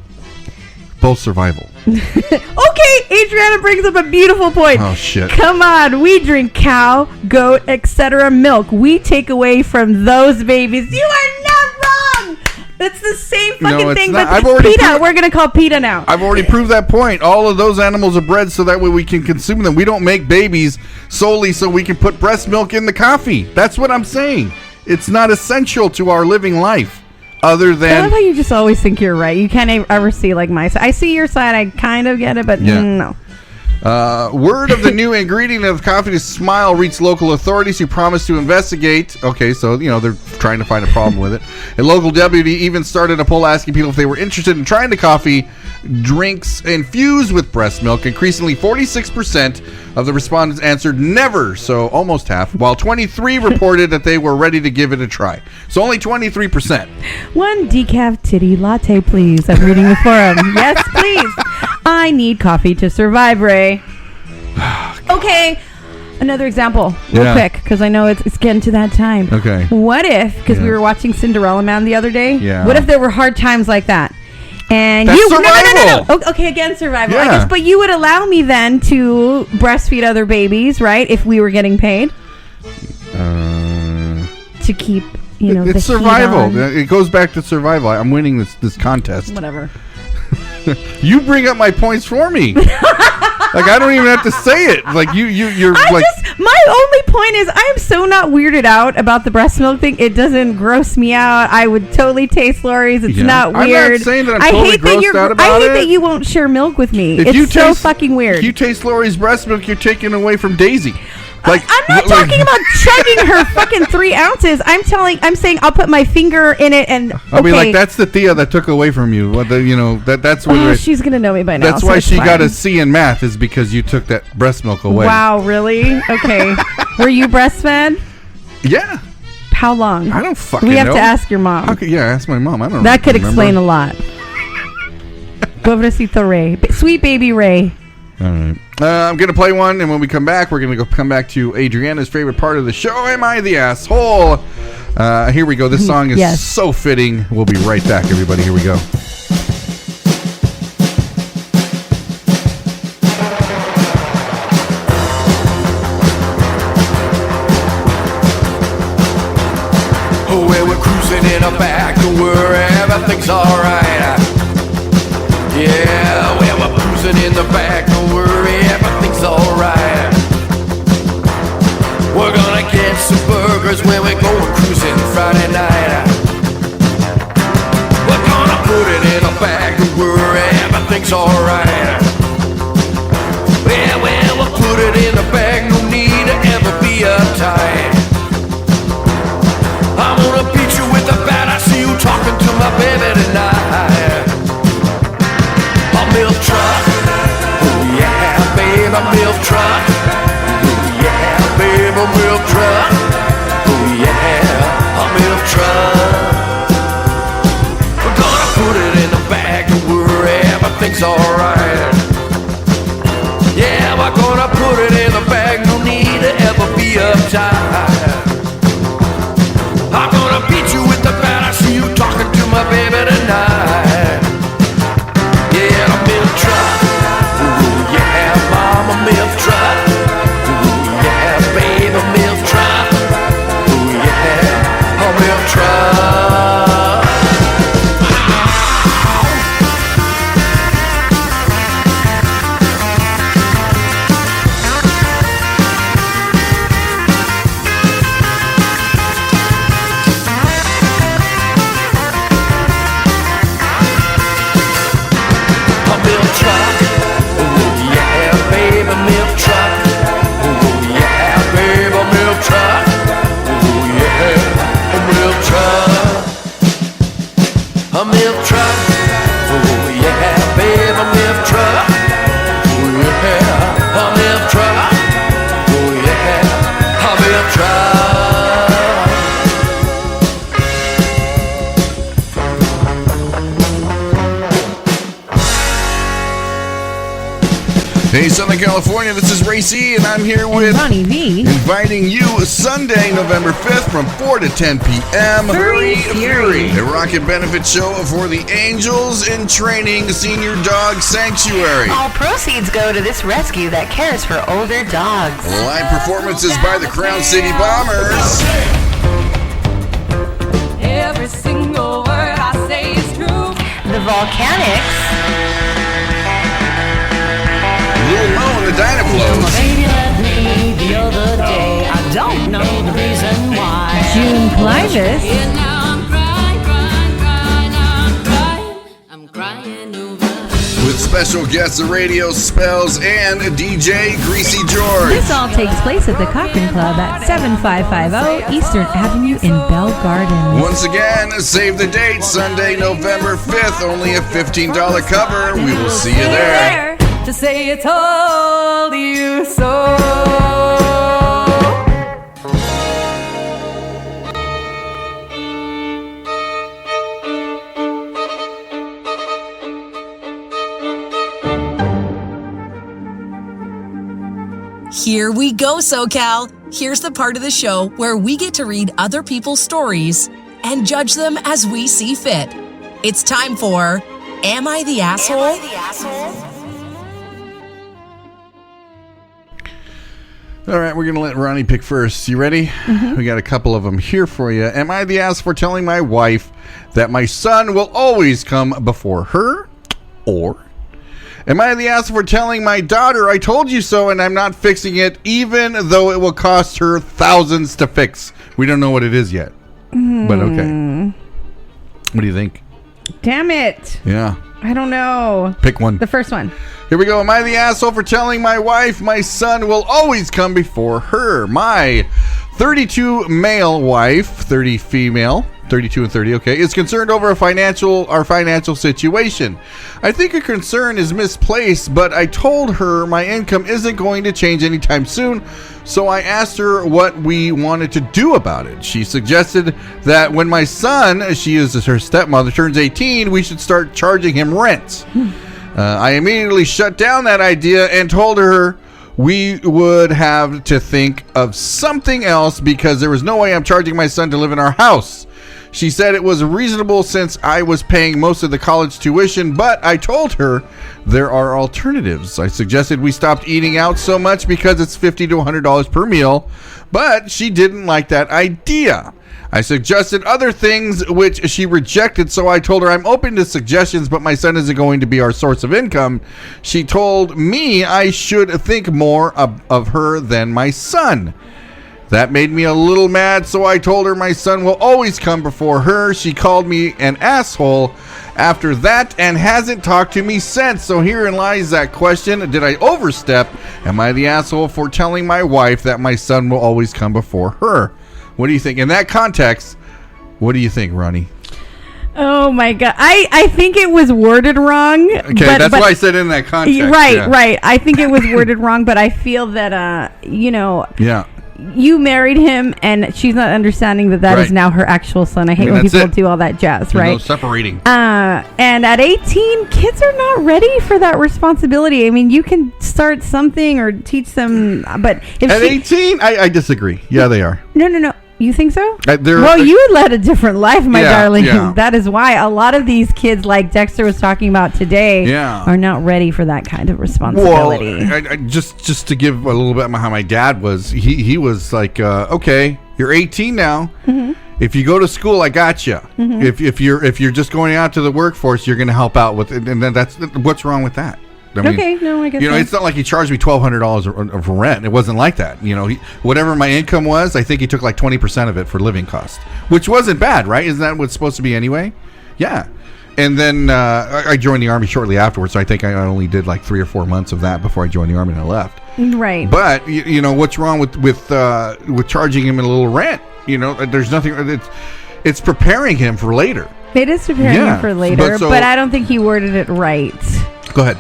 Both survival. Okay, Adriana brings up a beautiful point. Oh, shit. Come on, we drink cow, goat, etc. milk. We take away from those babies. You are not wrong. That's the same fucking thing, but PETA. We're going to call PETA now. I've already proved that point. All of those animals are bred so that way we can consume them. We don't make babies solely so we can put breast milk in the coffee. That's what I'm saying. It's not essential to our living life. Other than, I love how you just always think you're right. You can't ever see like my side. I see your side. I kind of get it, but no. Word of the new ingredient of coffee to Smile reached local authorities who promised to investigate. Okay, so they're trying to find a problem with it. A local deputy even started a poll asking people if they were interested in trying the coffee drinks infused with breast milk. Increasingly, 46% of the respondents answered never, so almost half, while 23 reported that they were ready to give it a try. So only 23%. One decaf titty latte, please. I'm reading the forum. Yes, please. I need coffee to survive, Ray. Okay, another example, real quick, because I know it's getting to that time. Okay. What if, because we were watching Cinderella Man the other day, what if there were hard times like that? And that's survival. No. Okay, again, survival. I guess, but you would allow me then to breastfeed other babies, right? If we were getting paid to keep, it's the survival. It goes back to survival. I'm winning this contest. Whatever. You bring up my points for me. Like, I don't even have to say it. Like, you're like... My only point is, I am so not weirded out about the breast milk thing. It doesn't gross me out. I would totally taste Lori's. It's not weird. I'm not saying that I'm totally grossed out about it. I hate that you won't share milk with me. It's so fucking weird. If you taste Lori's breast milk, you're taking away from Daisy. Like, I'm not talking about chugging her fucking 3 ounces. I'm saying I'll put my finger in it and I'll be like, that's the Thea that took away from you. That's what she's gonna know me by now. That's why she got a C in math, is because you took that breast milk away. Wow, really? Okay. Were you breastfed? Yeah. How long? I don't fucking know. We have to ask your mom. Ask my mom. I don't know. That could explain a lot. Pobrecito Ray. Sweet baby Ray. All right. I'm going to play one, and when we come back, we're going to come back to Adriana's favorite part of the show, Am I the Asshole? Here we go. This song is so fitting. We'll be right back, everybody. Here we go. Where we're cruising in a back to where everything's alright. Yeah, where we're cruising in the back to where everything's alright. We're gonna get some burgers when we go cruising Friday night. We're gonna put it in a bag to where everything's alright. Yeah, well, we'll put it in a bag, no need to ever be uptight. I'm gonna beat you with a bat. I see you talking to my baby tonight. A milk truck, oh yeah, babe, a milk truck. Oh yeah, babe, a milk truck. Oh yeah, a milk truck. We're gonna put it in a bag to where everything's alright. Yeah, we're gonna put it in a bag, no need to ever be uptight. I'm gonna beat you with the bat. I see you talking to my baby tonight. Yeah, a milk truck. Ooh, yeah, mama, milk truck. Hey, Southern California, this is Ray C, and I'm here with Ronnie V. Inviting you Sunday, November 5th from 4 to 10 p.m. Hurry, Fury. A rocket benefit show for the Angels in Training Senior Dog Sanctuary. All proceeds go to this rescue that cares for older dogs. Live performances by the Crown City Bombers. Every single word I say is true. The Volcanics. Lil Mo and the Dynaflows. Baby left me the other day. I don't know the reason why. June Clivis. And now I'm crying over. With special guests, the Radio Spells and DJ Greasy George. This all takes place at the Cochrane Club at 7550 Eastern Avenue in Bell Gardens. Once again, save the date, Sunday, November 5th. Only a $15 cover. We will see you there. To say I told you so. Here we go, SoCal. Here's the part of the show where we get to read other people's stories and judge them as we see fit. It's time for Am I the Asshole? All right, we're going to let Ronnie pick first. You ready? We got a couple of them here for you. Am I the ass for telling my wife that my son will always come before her? Or am I the ass for telling my daughter I told you so and I'm not fixing it even though it will cost her thousands to fix? We don't know what it is yet. But okay. What do you think? Damn it. Yeah. I don't know. Pick one. The first one. Here we go. Am I the asshole for telling my wife my son will always come before her? My 32 male wife, 30 female, 32 and 30, okay, is concerned over our financial situation. I think her concern is misplaced, but I told her my income isn't going to change anytime soon, so I asked her what we wanted to do about it. She suggested that when my son, she is her stepmother, turns 18, we should start charging him rent. I immediately shut down that idea and told her we would have to think of something else because there was no way I'm charging my son to live in our house. She said it was reasonable since I was paying most of the college tuition, but I told her there are alternatives. I suggested we stopped eating out so much because it's $50 to $100 per meal, but she didn't like that idea. I suggested other things which she rejected, so I told her I'm open to suggestions, but my son isn't going to be our source of income. She told me I should think more of her than my son. That made me a little mad, so I told her my son will always come before her. She called me an asshole after that and hasn't talked to me since. So herein lies that question. Did I overstep? Am I the asshole for telling my wife that my son will always come before her? What do you think? In that context, what do you think, Ronnie? Oh my God. I think it was worded wrong. Okay, that's why I said in that context. Right. I think it was worded wrong, but I feel that, Yeah. you married him and she's not understanding that is now her actual son. I hate when people do all that jazz, right? No separating. And at 18, kids are not ready for that responsibility. I mean, you can start something or teach them, but if at 18, I disagree. Yeah, they are. No. You think so? Well, you led a different life, my darling. Yeah. That is why a lot of these kids, like Dexter was talking about today, are not ready for that kind of responsibility. Well, I just to give a little bit about how my dad was, he was like, okay, you're 18 now. Mm-hmm. If you go to school, I got you. Mm-hmm. If you're just going out to the workforce, you're going to help out with it, and then that's what's wrong with that. I mean, I guess it's not like he charged me $1,200 of rent. It wasn't like that. Whatever my income was, I think he took like 20% of it for living costs, which wasn't bad, right? Isn't that what's supposed to be anyway? Yeah. And then I joined the Army shortly afterwards, so I think I only did like 3 or 4 months of that before I joined the Army and I left. Right. But what's wrong with charging him a little rent? There's nothing. It's preparing him for later. It is preparing him for later, but I don't think he worded it right. Go ahead.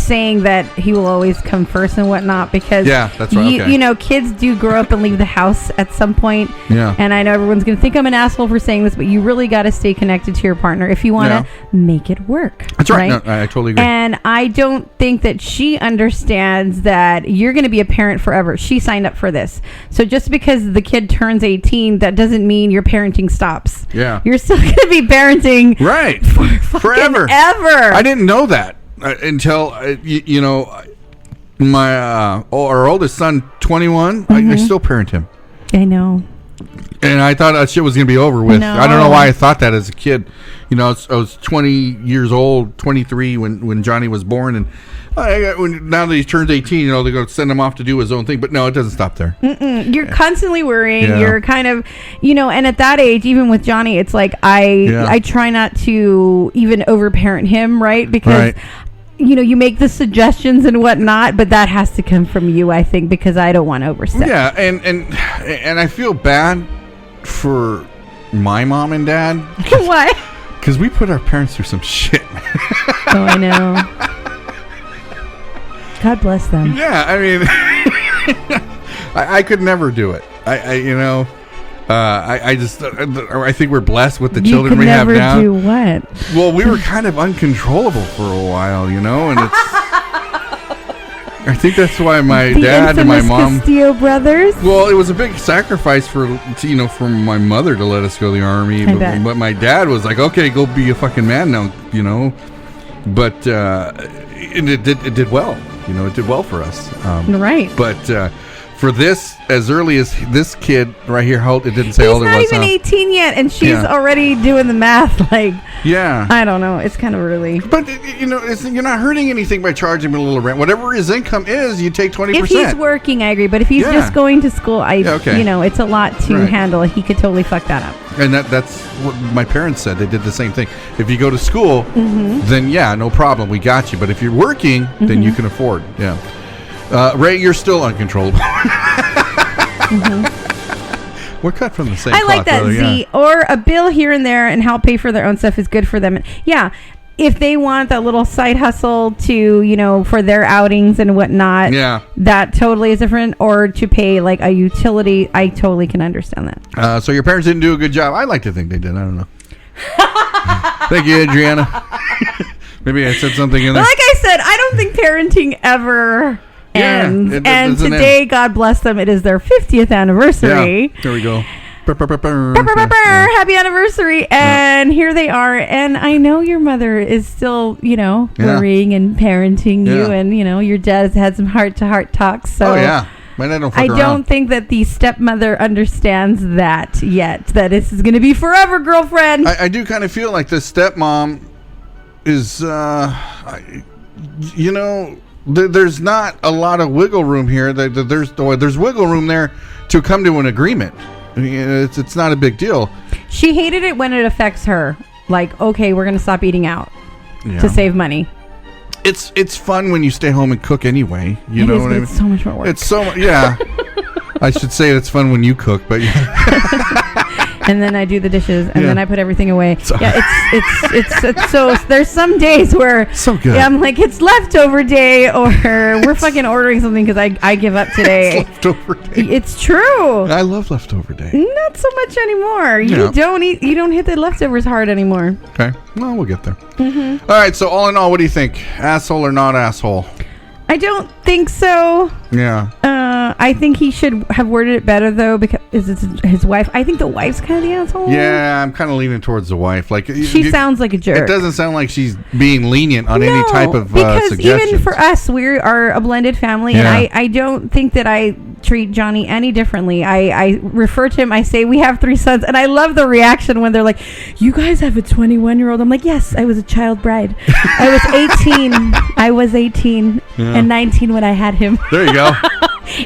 saying that he will always come first and whatnot, because that's right. You know, kids do grow up and leave the house at some point. Yeah. And I know everyone's going to think I'm an asshole for saying this, but you really got to stay connected to your partner if you want to make it work. That's right. No, I totally agree. And I don't think that she understands that you're going to be a parent forever. She signed up for this. So just because the kid turns 18, that doesn't mean your parenting stops. Yeah. You're still going to be parenting forever. Ever. I didn't know that until, my our oldest son, 21, I still parent him. I know. And I thought that shit was going to be over with. No. I don't know why I thought that as a kid. You know, I was 20 years old, 23 when Johnny was born. And now that he turns 18, you know, they're going to send him off to do his own thing. But no, it doesn't stop there. You're constantly worrying. Yeah. You're kind of, you know, and at that age, even with Johnny, it's like I try not to even overparent him, right? Because... you know, you make the suggestions and whatnot, but that has to come from you, I think, because I don't want to overstep. Yeah, and I feel bad for my mom and dad. Why? Because we put our parents through some shit. Oh, I know. God bless them. Yeah, I mean, I could never do it. I think we're blessed with the children we have now. You could never do what? Well, we were kind of uncontrollable for a while, you know, and it's. I think that's why my dad and my mom. Castillo brothers. Well, it was a big sacrifice for my mother to let us go to the army, but my dad was like, "Okay, go be a fucking man now," you know. But it did well, you know. It did well for us, right? But. For this, as early as this kid right here, it didn't say all it was. He's not even 18 yet, and she's already doing the math. Like, I don't know. It's kind of early. But, you know, you're not hurting anything by charging him a little rent. Whatever his income is, you take 20%. If he's working, I agree. But if he's just going to school, you know, it's a lot to handle. He could totally fuck that up. And that's what my parents said. They did the same thing. If you go to school, then, no problem. We got you. But if you're working, then you can afford. Yeah. Ray, you're still uncontrollable. We're cut from the same cloth. I like that, Z. Or a bill here and there and help pay for their own stuff is good for them. Yeah, if they want that little side hustle to, you know, for their outings and whatnot, that totally is different. Or to pay like a utility, I totally can understand that. So your parents didn't do a good job. I like to think they did. I don't know. Thank you, Adriana. Maybe I said something in there. Like I said, I don't think parenting ever ends. And today, God bless them, it is their 50th anniversary. Yeah, there we go. Happy anniversary. And here they are. And I know your mother is still, you know, worrying and parenting you. And, you know, your dad has had some heart-to-heart talks. So I don't think that the stepmother understands that yet. That this is going to be forever, girlfriend. I do kind of feel like the stepmom is, you know... There's not a lot of wiggle room here. There's wiggle room there to come to an agreement. I mean, it's not a big deal. She hated it when it affects her. Like, okay, we're going to stop eating out to save money. It's fun when you stay home and cook anyway. You know what I mean? It's so much more work. It's so I should say it's fun when you cook, but and then I do the dishes, and then I put everything away. It's so there's some days where so good. I'm like, it's leftover day, or we're fucking ordering something because I give up today. It's leftover day. It's true. I love leftover day. Not so much anymore. You don't hit the leftovers hard anymore. Okay, well, we'll get there. All right, so all in all, what do you think? Asshole or not asshole? I don't think so. Yeah. I think he should have worded it better, though, because it's his wife. I think the wife's kind of the asshole. Yeah, I'm kind of leaning towards the wife. Like she sounds like a jerk. It doesn't sound like she's being lenient on any type of because suggestions. Even for us, we are a blended family, and I don't think that I treat Johnny any differently. I refer to him. I say we have 3 sons, and I love the reaction when they're like, "You guys have a 21-year-old." I'm like, "Yes, I was a child bride. I was 18. I was 18 and 19 when I had him." There you go.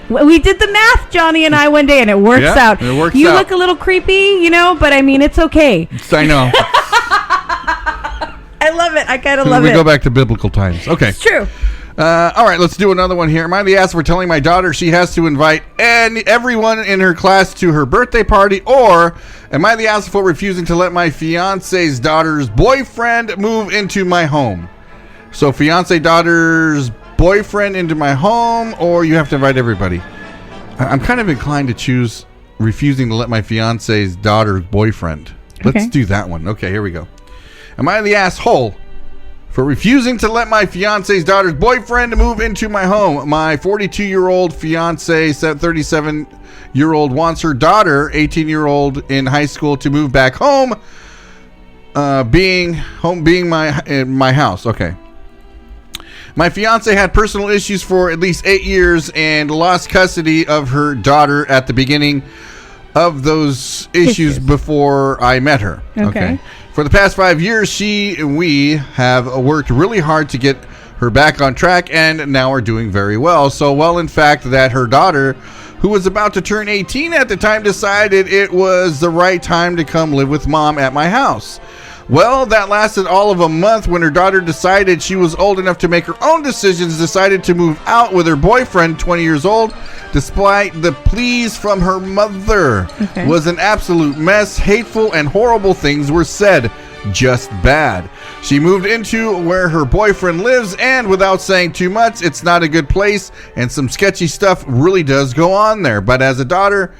We did the math, Johnny and I, one day, and it works out. It works you out. Look a little creepy, you know, but I mean, it's okay. I know. I love it. I kind of love it. We go back to biblical times. Okay. It's true. All right, let's do another one here. Am I the ass for telling my daughter she has to invite everyone in her class to her birthday party, or am I the ass for refusing to let my fiance's daughter's boyfriend move into my home? So fiance, daughter's boyfriend into my home, or you have to invite everybody. I'm kind of inclined to choose refusing to let my fiance's daughter's boyfriend. Let's do that one. Okay, here we go. Am I the asshole for refusing to let my fiance's daughter's boyfriend move into my home? My 42-year-old fiance, 37-year-old, wants her daughter, 18-year-old in high school, to move back home. Being my house. Okay. My fiance had personal issues for at least 8 years and lost custody of her daughter at the beginning of those issues before I met her. Okay. For the past 5 years, we have worked really hard to get her back on track and now are doing very well. So well, in fact, that her daughter, who was about to turn 18 at the time, decided it was the right time to come live with mom at my house. Well, that lasted all of a month when her daughter decided she was old enough to make her own decisions, decided to move out with her boyfriend, 20 years old, despite the pleas from her mother. It was an absolute mess. Hateful and horrible things were said. Just bad. She moved into where her boyfriend lives, and without saying too much, it's not a good place, and some sketchy stuff really does go on there. But as a daughter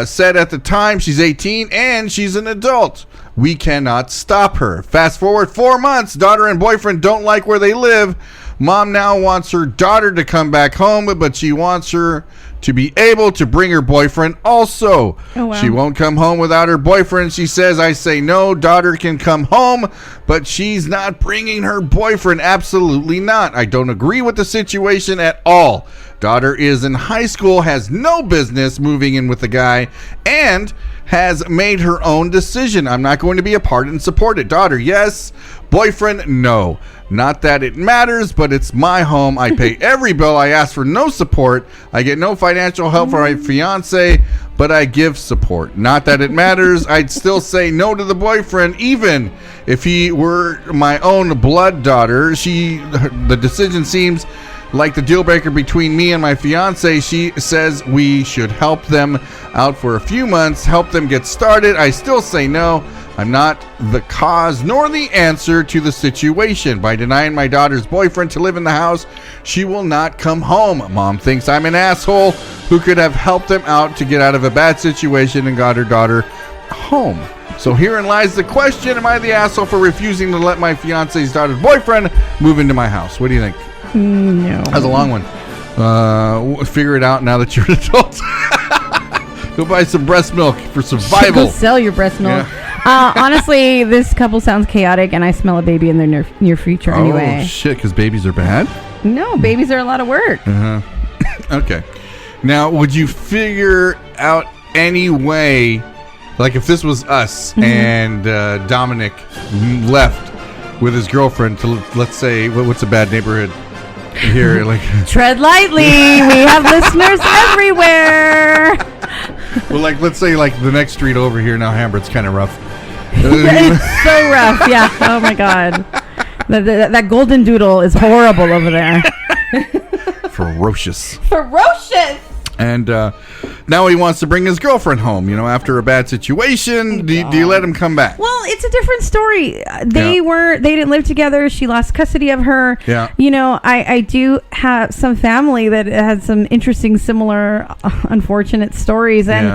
said at the time, she's 18 and she's an adult. We cannot stop her. Fast forward 4 months, daughter and boyfriend don't like where they live. Mom now wants her daughter to come back home, but she wants her to be able to bring her boyfriend also. Oh, wow. She won't come home without her boyfriend. She says, I say no, daughter can come home, but she's not bringing her boyfriend. Absolutely not. I don't agree with the situation at all. Daughter is in high school, has no business moving in with the guy, and has made her own decision. I'm not going to be a part and support it. Daughter, yes. Boyfriend, no. Not that it matters, but it's my home. I pay every bill. I ask for no support. I get no financial help from my fiance, but I give support. Not that it matters. I'd still say no to the boyfriend, even if he were my own blood daughter. The decision seems like the deal breaker between me and my fiance. She says we should help them out for a few months, help them get started. I still say no. I'm not the cause nor the answer to the situation. By denying my daughter's boyfriend to live in the house, she will not come home. Mom thinks I'm an asshole who could have helped them out to get out of a bad situation and got her daughter home. So herein lies the question. Am I the asshole for refusing to let my fiance's daughter's boyfriend move into my house? What do you think? No. That's a long one. Figure it out now that you're an adult. Go buy some breast milk for survival. Go sell your breast milk. Yeah. Honestly, this couple sounds chaotic, and I smell a baby in their near future anyway. Oh, shit, because babies are bad? No, babies are a lot of work. Okay. Now, would you figure out any way, like if this was us and Dominic left with his girlfriend to, let's say, what's a bad neighborhood here? Like tread lightly. We have listeners everywhere. Well, like, let's say, like, the next street over here, now Hamburg's kind of rough. It's so rough, yeah. Oh, my God. That golden doodle is horrible over there. Ferocious. And now he wants to bring his girlfriend home, after a bad situation. Do you let him come back? Well, it's a different story. They didn't live together. She lost custody of her. Yeah. I do have some family that has some interesting, similar, unfortunate stories. And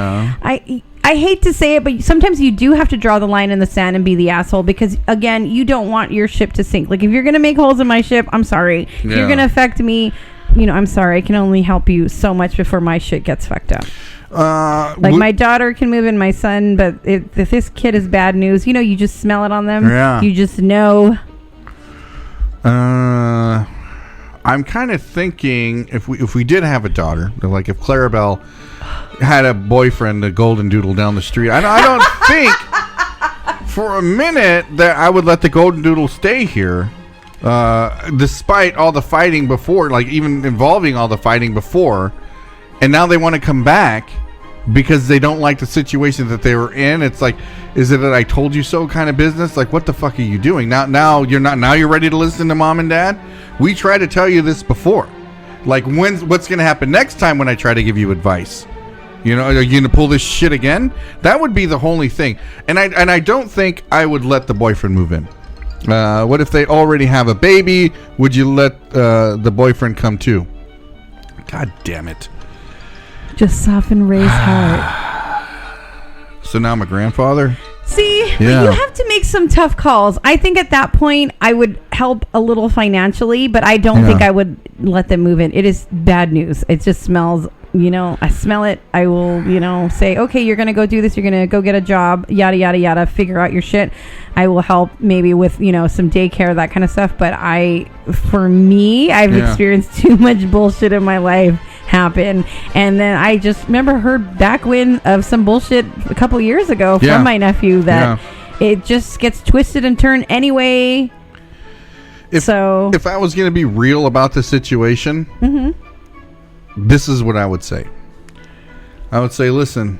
I hate to say it, but sometimes you do have to draw the line in the sand and be the asshole because, again, you don't want your ship to sink. Like, if you're going to make holes in my ship, I'm sorry. If you're going to affect me, I'm sorry. I can only help you so much before my shit gets fucked up. My daughter can move in, my son, but if this kid is bad news, you just smell it on them. Yeah. You just know. I'm kind of thinking if we did have a daughter, like if Clarabelle had a boyfriend, a golden doodle down the street, I don't think for a minute that I would let the golden doodle stay here. Despite all the fighting before, like even involving all the fighting before, and now they want to come back because they don't like the situation that they were in. It's like, is it an I told you so kind of business? Like, what the fuck are you doing? Now you're ready to listen to mom and dad? We tried to tell you this before. Like, what's going to happen next time when I try to give you advice? Are you going to pull this shit again? That would be the only thing. And I don't think I would let the boyfriend move in. What if they already have a baby? Would you let the boyfriend come too? God damn it. Just soften Ray's heart. So now I'm a grandfather? See, Yeah. you have to make some tough calls. I think at that point I would help a little financially, but I don't think I would let them move in. It is bad news. It just smells, I smell it. I will, say, okay, you're going to go do this. You're going to go get a job, yada, yada, yada, figure out your shit. I will help maybe with, some daycare, that kind of stuff. But I've experienced too much bullshit in my life happen. And then I just heard back wind of some bullshit a couple years ago from my nephew that it just gets twisted and turned anyway. If I was going to be real about the situation, this is what I would say. I would say, listen,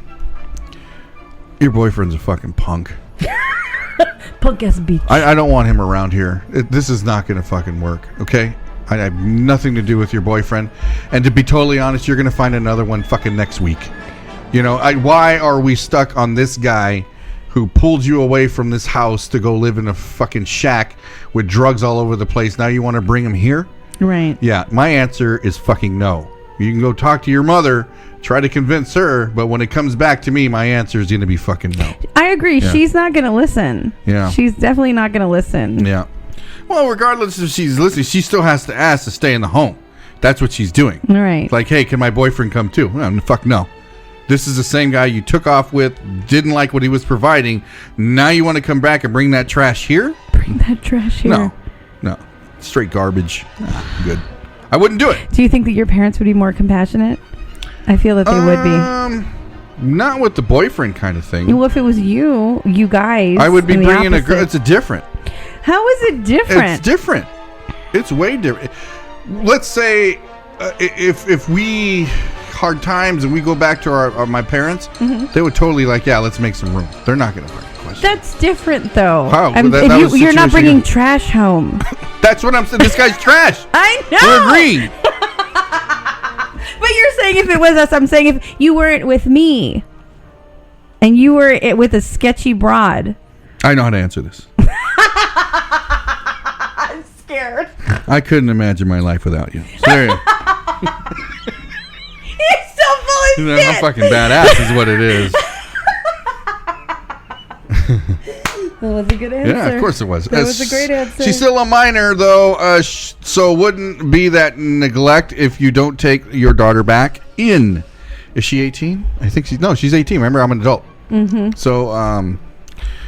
your boyfriend's a fucking punk. Punk ass bitch. I don't want him around here. This is not going to fucking work, okay? I have nothing to do with your boyfriend. And to be totally honest, you're going to find another one fucking next week. Why are we stuck on this guy who pulled you away from this house to go live in a fucking shack with drugs all over the place? Now you want to bring him here? Right. Yeah, my answer is fucking no. You can go talk to your mother, try to convince her, but when it comes back to me, my answer is going to be fucking no. I agree. Yeah. She's not going to listen. Yeah. She's definitely not going to listen. Yeah. Well, regardless if she's listening, she still has to ask to stay in the home. That's what she's doing. Right. Like, hey, can my boyfriend come too? No, fuck no. This is the same guy you took off with, didn't like what he was providing. Now you want to come back and bring that trash here? Bring that trash here? No. Straight garbage. Good. I wouldn't do it. Do you think that your parents would be more compassionate? I feel that they would be. Not with the boyfriend kind of thing. Well, if it was you guys. I would be bringing a girl. It's different. How is it different? It's different. It's way different. Let's say if we hard times and we go back to my parents, they would totally let's make some room. They're not going to fucking question. That's different though. How? You're not bringing trash home. That's what I'm saying. This guy's trash. I know. We're agreeing. But you're saying if it was us, I'm saying if you weren't with me and you were with a sketchy broad. I know how to answer this. I'm scared. I couldn't imagine my life without you. So there you go. You're so full of shit. I'm fucking badass is what it is. That was a good answer. Yeah, of course it was. That was a great answer. She's still a minor, though, so wouldn't be that neglect if you don't take your daughter back in. Is she 18? I think she's 18. Remember, I'm an adult. Mm-hmm. So,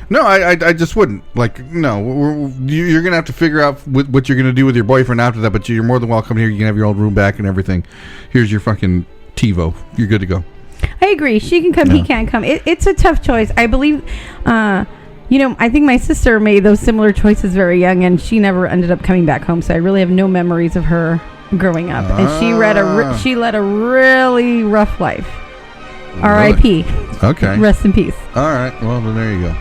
no, I just wouldn't. No, you're going to have to figure out what you're going to do with your boyfriend after that, but you're more than welcome here. You can have your own room back and everything. Here's your fucking TiVo. You're good to go. I agree. She can come. Yeah. He can't come. It's a tough choice. I believe, I think my sister made those similar choices very young, and she never ended up coming back home. So I really have no memories of her growing up. And she led a really rough life. Really? R.I.P. Okay. Rest in peace. All right. Well, then there you go.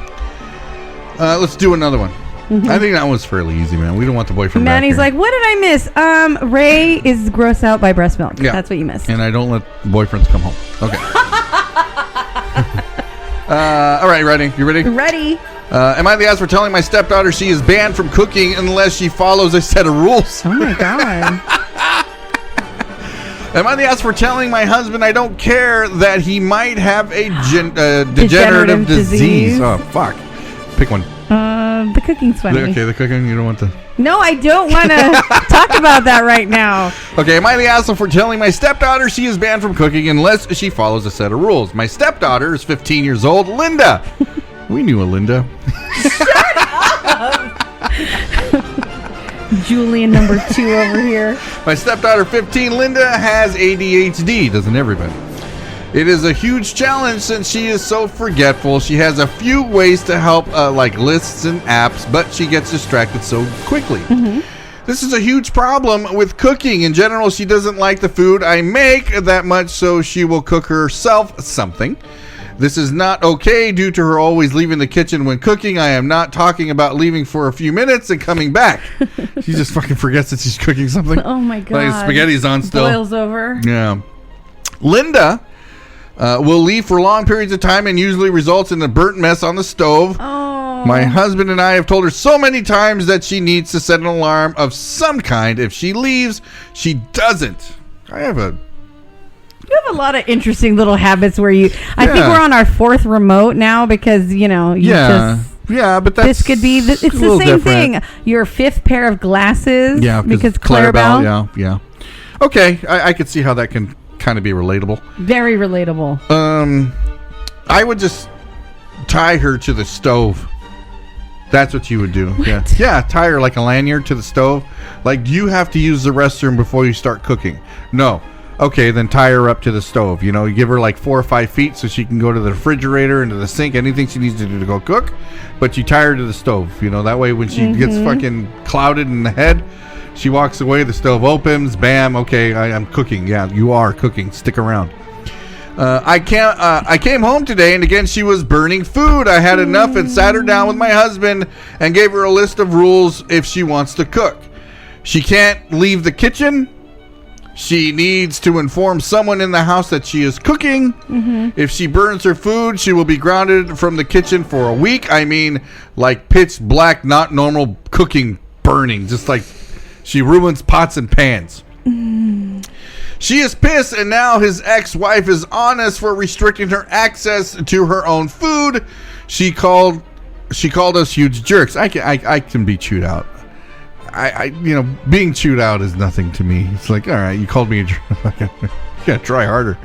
Let's do another one. Mm-hmm. I think that was fairly easy, man. We don't want the boyfriend Manny's back here. like, what did I miss? Ray is grossed out by breast milk. Yeah. That's what you missed. And I don't let boyfriends come home. Okay. All right, ready? You ready? Ready. Am I the ass for telling my stepdaughter she is banned from cooking unless she follows a set of rules? Oh, my God. Am I the ass for telling my husband I don't care that he might have a degenerative disease? Oh, fuck. Pick one. The cooking's funny. Okay, the cooking. You don't want to. No, I don't want to talk about that right now. Okay, am I the asshole for telling my stepdaughter she is banned from cooking unless she follows a set of rules? My stepdaughter is 15 years old, Linda. We knew a Linda. Shut up. Julian number 2 over here. My stepdaughter, 15, Linda, has ADHD. Doesn't everybody? It is a huge challenge since she is so forgetful. She has a few ways to help, like lists and apps, but she gets distracted so quickly. Mm-hmm. This is a huge problem with cooking. In general, she doesn't like the food I make that much, so she will cook herself something. This is not okay due to her always leaving the kitchen when cooking. I am not talking about leaving for a few minutes and coming back. She just fucking forgets that she's cooking something. Oh my God. Like spaghetti's on still. Boils over. Yeah. Linda will leave for long periods of time and usually results in a burnt mess on the stove. Oh. My husband and I have told her so many times that she needs to set an alarm of some kind. If she leaves, she doesn't. You have a lot of interesting little habits where I think we're on our 4th remote now because, but that's this could be it's the same different thing. Your 5th pair of glasses, because Clarabelle. Yeah. Okay, I could see how that can kind of be relatable. Very relatable. I would just tie her to the stove. That's what you would do. What? Yeah, tie her like a lanyard to the stove. Like, do you have to use the restroom before you start cooking? No. Okay, then tie her up to the stove. You give her like 4 or 5 feet so she can go to the refrigerator and to the sink, anything she needs to do to go cook. But you tie her to the stove. That way when she gets fucking clouded in the head, she walks away, the stove opens, bam, okay, I'm cooking. Yeah, you are cooking. Stick around. I came home today, and again, she was burning food. I had enough and sat her down with my husband and gave her a list of rules if she wants to cook. She can't leave the kitchen. She needs to inform someone in the house that she is cooking. If she burns her food, she will be grounded from the kitchen for a week. I mean, like pitch black, not normal cooking burning. Just like she ruins pots and pans. She is pissed, and now his ex-wife is on us for restricting her access to her own food. She called us huge jerks. I can be chewed out. Being chewed out is nothing to me. It's like, all right, you called me a jerk. You gotta try harder.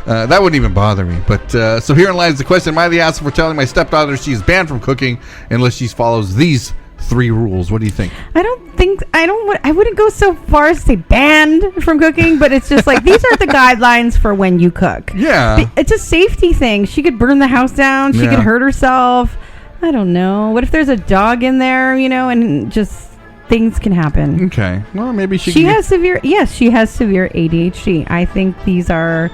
That wouldn't even bother me. But so herein lies the question: am I the asshole for telling my stepdaughter she's banned from cooking unless she follows these 3 rules? What do you think? I wouldn't go so far as to say banned from cooking, but it's just like these are the guidelines for when you cook. Yeah. It's a safety thing. She could burn the house down. She could hurt herself. I don't know. What if there's a dog in there, and just things can happen. Okay. Well, maybe she has severe ADHD. I think these are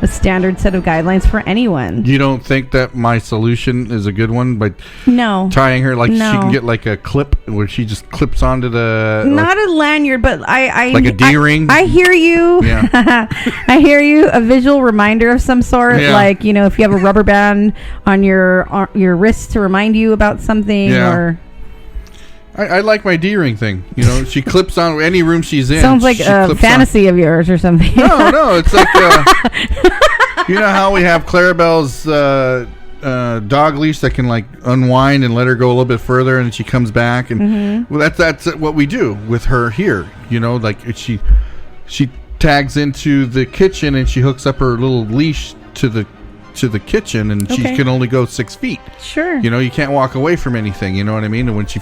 a standard set of guidelines for anyone. You don't think that my solution is a good one? But no, tying her she can get like a clip where she just clips onto the not a lanyard, but I like a D-ring. I hear you. Yeah. I hear you. A visual reminder of some sort, like if you have a rubber band on your wrist to remind you about something, or. I like my D-ring thing. She clips on any room she's in. Sounds like a fantasy of yours or something. No, it's like you know how we have Clarabelle's dog leash that can like unwind and let her go a little bit further, and she comes back, and well, that's what we do with her here. Like she tags into the kitchen and she hooks up her little leash to the kitchen, and she can only go 6 feet. Sure. You can't walk away from anything. You know what I mean? And when she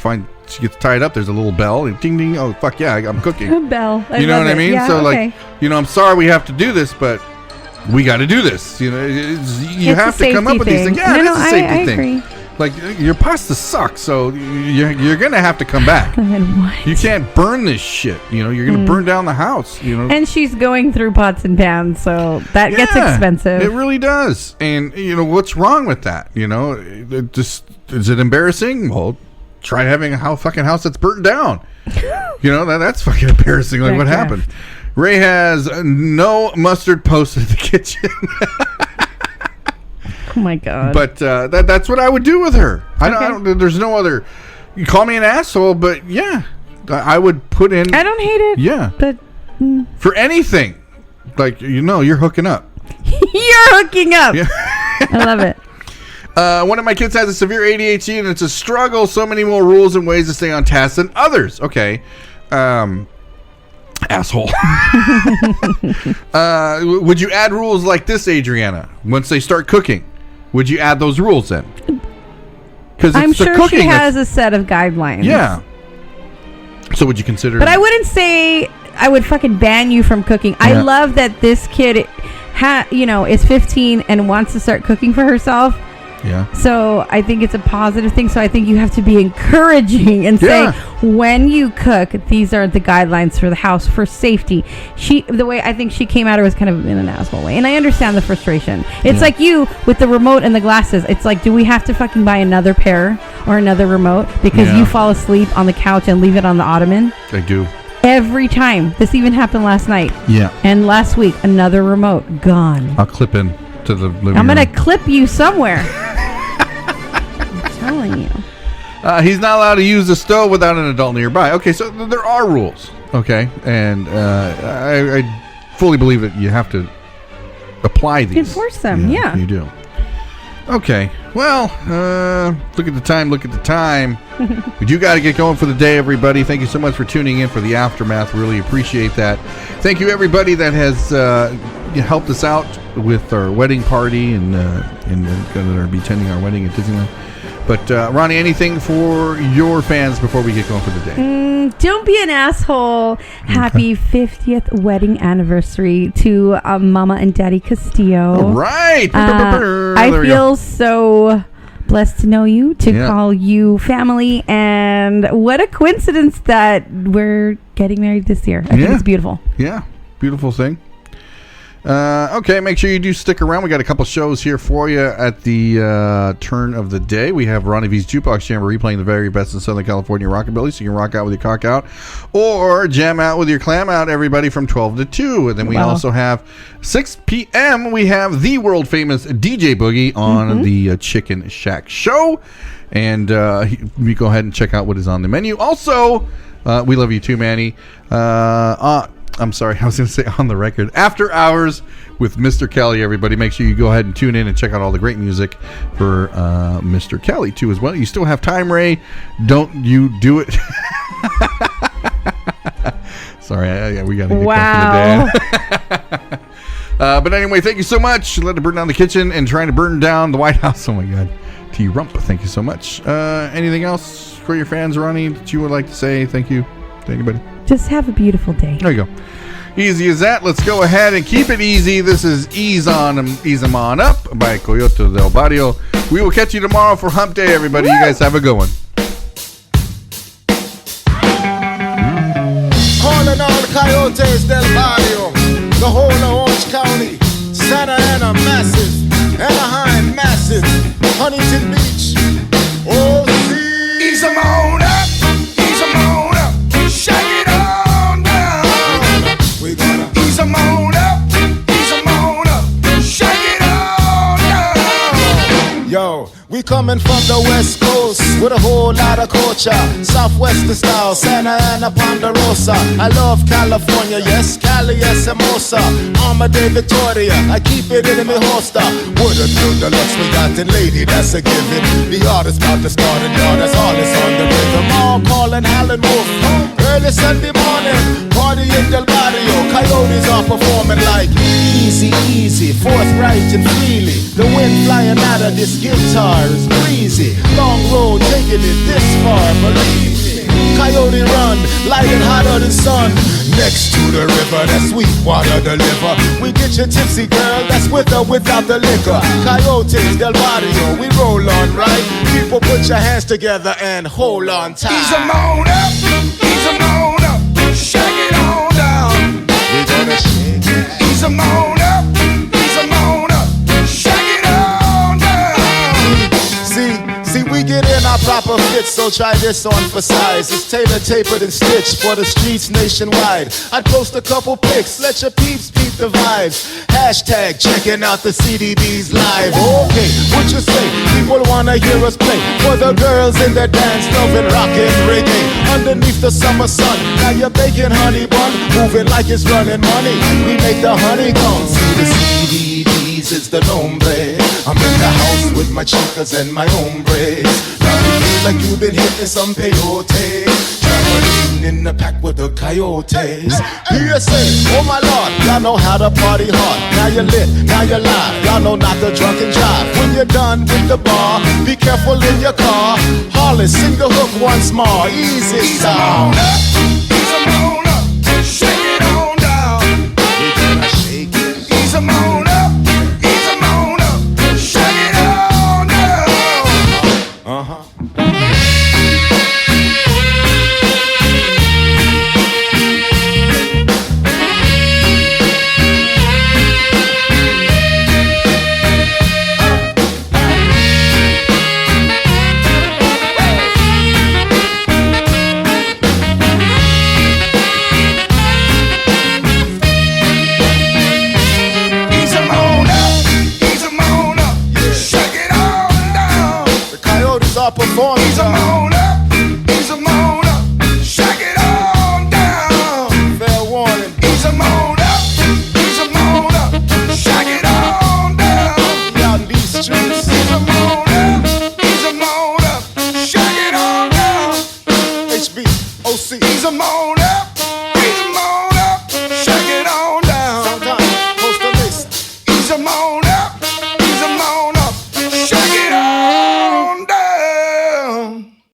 gets tied up, there's a little bell, and ding ding. Oh fuck yeah, I'm cooking. A bell. You know what I mean? Yeah, so like, I'm sorry we have to do this, but we got to do this. You have to come up with these things. Yeah, it's a safety thing. Agree. Like, your pasta sucks, so you're gonna have to come back. What? You can't burn this shit. You're gonna burn down the house. And she's going through pots and pans, so that gets expensive. It really does. And what's wrong with that? Is it embarrassing? Well, try having a fucking house that's burnt down. That's fucking embarrassing. Like, what happened? Ray has no mustard post in the kitchen. Oh my god! But that's what I would do with her. I don't. There's no other. You call me an asshole, but yeah, I would put in. I don't hate it. Yeah, but for anything, like you're hooking up. You're hooking up. Yeah. I love it. One of my kids has a severe ADHD, and it's a struggle. So many more rules and ways to stay on task than others. Okay. Asshole. Would you add rules like this, Adriana? Once they start cooking, would you add those rules in? Because I'm sure she has a set of guidelines. Yeah. So would you consider? But I wouldn't say I would fucking ban you from cooking. Yeah. I love that this kid, is 15 and wants to start cooking for herself. Yeah. So I think it's a positive thing. So I think you have to be encouraging and say, when you cook, these are the guidelines for the house for safety. The way I think she came at her was kind of in an asshole way. And I understand the frustration. It's like you with the remote and the glasses. It's like, do we have to fucking buy another pair or another remote because you fall asleep on the couch and leave it on the ottoman? I do. Every time. This even happened last night. Yeah. And last week, another remote gone. I'll clip in to the living room. I'm going to clip you somewhere. I'm telling you. He's not allowed to use the stove without an adult nearby. Okay, so there are rules. Okay, and I fully believe that you have to apply these. Enforce them, yeah. You do. Okay, well, look at the time. We do got to get going for the day, everybody. Thank you so much for tuning in for the Aftermath. Really appreciate that. Thank you, everybody that has helped us out with our wedding party and that are be attending our wedding at Disneyland. But, Roni, anything for your fans before we get going for the day? Don't be an asshole. Happy 50th wedding anniversary to Mama and Daddy Castillo. All right. I feel so blessed to know you, to call you family, and what a coincidence that we're getting married this year. I think it's beautiful. Yeah, beautiful thing. Okay, make sure you do stick around. We got a couple shows here for you at the turn of the day. We have Ronnie V's Jukebox Jamboree playing the very best in Southern California rockabilly, so you can rock out with your cock out or jam out with your clam out, everybody, from 12 to 2. And then we also have 6 p.m. We have the world famous DJ Boogie on the Chicken Shack Show. And we go ahead and check out what is on the menu. Also, we love you too, Manny. I'm sorry, I was going to say on the record. After Hours with Mr. Kelly, everybody. Make sure you go ahead and tune in and check out all the great music for Mr. Kelly, too, as well. You still have time, Ray. Don't you do it. Sorry, we got to get going for the day. But anyway, thank you so much. Let it burn down the kitchen and trying to burn down the White House. Oh, my God. T-Rump, thank you so much. Anything else for your fans, Ronnie, that you would like to say? Thank you to anybody. Just have a beautiful day. There you go. Easy as that. Let's go ahead and keep it easy. This is Ease 'Em On Up by Coyotes del Barrio. We will catch you tomorrow for Hump Day, everybody. Woo! You guys have a good one. Calling all the Coyotes del Barrio, the whole of Orange County, Santa Ana massive, Anaheim massive, Huntington Beach. Oh, see. Ease 'em on up. Ease 'em on up. Shake it on down. We're gonna ease 'em on up. Ease 'em on up. Shake it on down. Yo, we coming from the West Coast with a whole lot of culture. Southwestern style, Santa Ana, Ponderosa. I love California, yes, Cali, yes, Hermosa. Armada Victoria, I keep it in my holster. What a good deluxe we got, and lady, that's a given. The artist about to start, and y'all, that's all that's on the rhythm. All calling Howlin' Wolf. Early Sunday morning, party in Del Barrio. Coyotes are performing like easy, easy, forthright and freely. The wind flying out of this guitar is breezy. Long road taking it this far, believe me. Coyote run, lighting hotter than sun. Next to the river, that sweet water deliver. We get you tipsy, girl, that's with or without the liquor. Coyotes del Barrio, we roll on right. People, put your hands together and hold on tight. Ease 'em on up, ease 'em on up, shake it on down. We're gonna shake it. Ease 'em on up, ease 'em on up, shake it on down. See, we get in our proper fits, so try this on for size. It's tailor tapered and stitched for the streets nationwide. I'd post a couple pics, let your peeps peep the vibes. Hashtag checking out the CDBs live. Okay, what you say? People wanna hear us play. For the girls in the dance, loving rockin' reggae. Underneath the summer sun, now you're baking honey bun, moving like it's running money. We make the honey come. See the CDBs is the nombre. I'm in the house with my chicas and my hombres. Now you feel like you've been hitting some peyote. Traveling in the pack with the Coyotes. PSA, oh my lord, y'all know how to party hard. Now you're lit, now you're live. Y'all know not to drunk and drive. When you're done with the bar, be careful in your car. Harley, sing the hook once more. Easy style. Ease 'em on up, shake it on down. We're gonna shake it. Ease 'em on up, ease 'em on up, shake it on down. on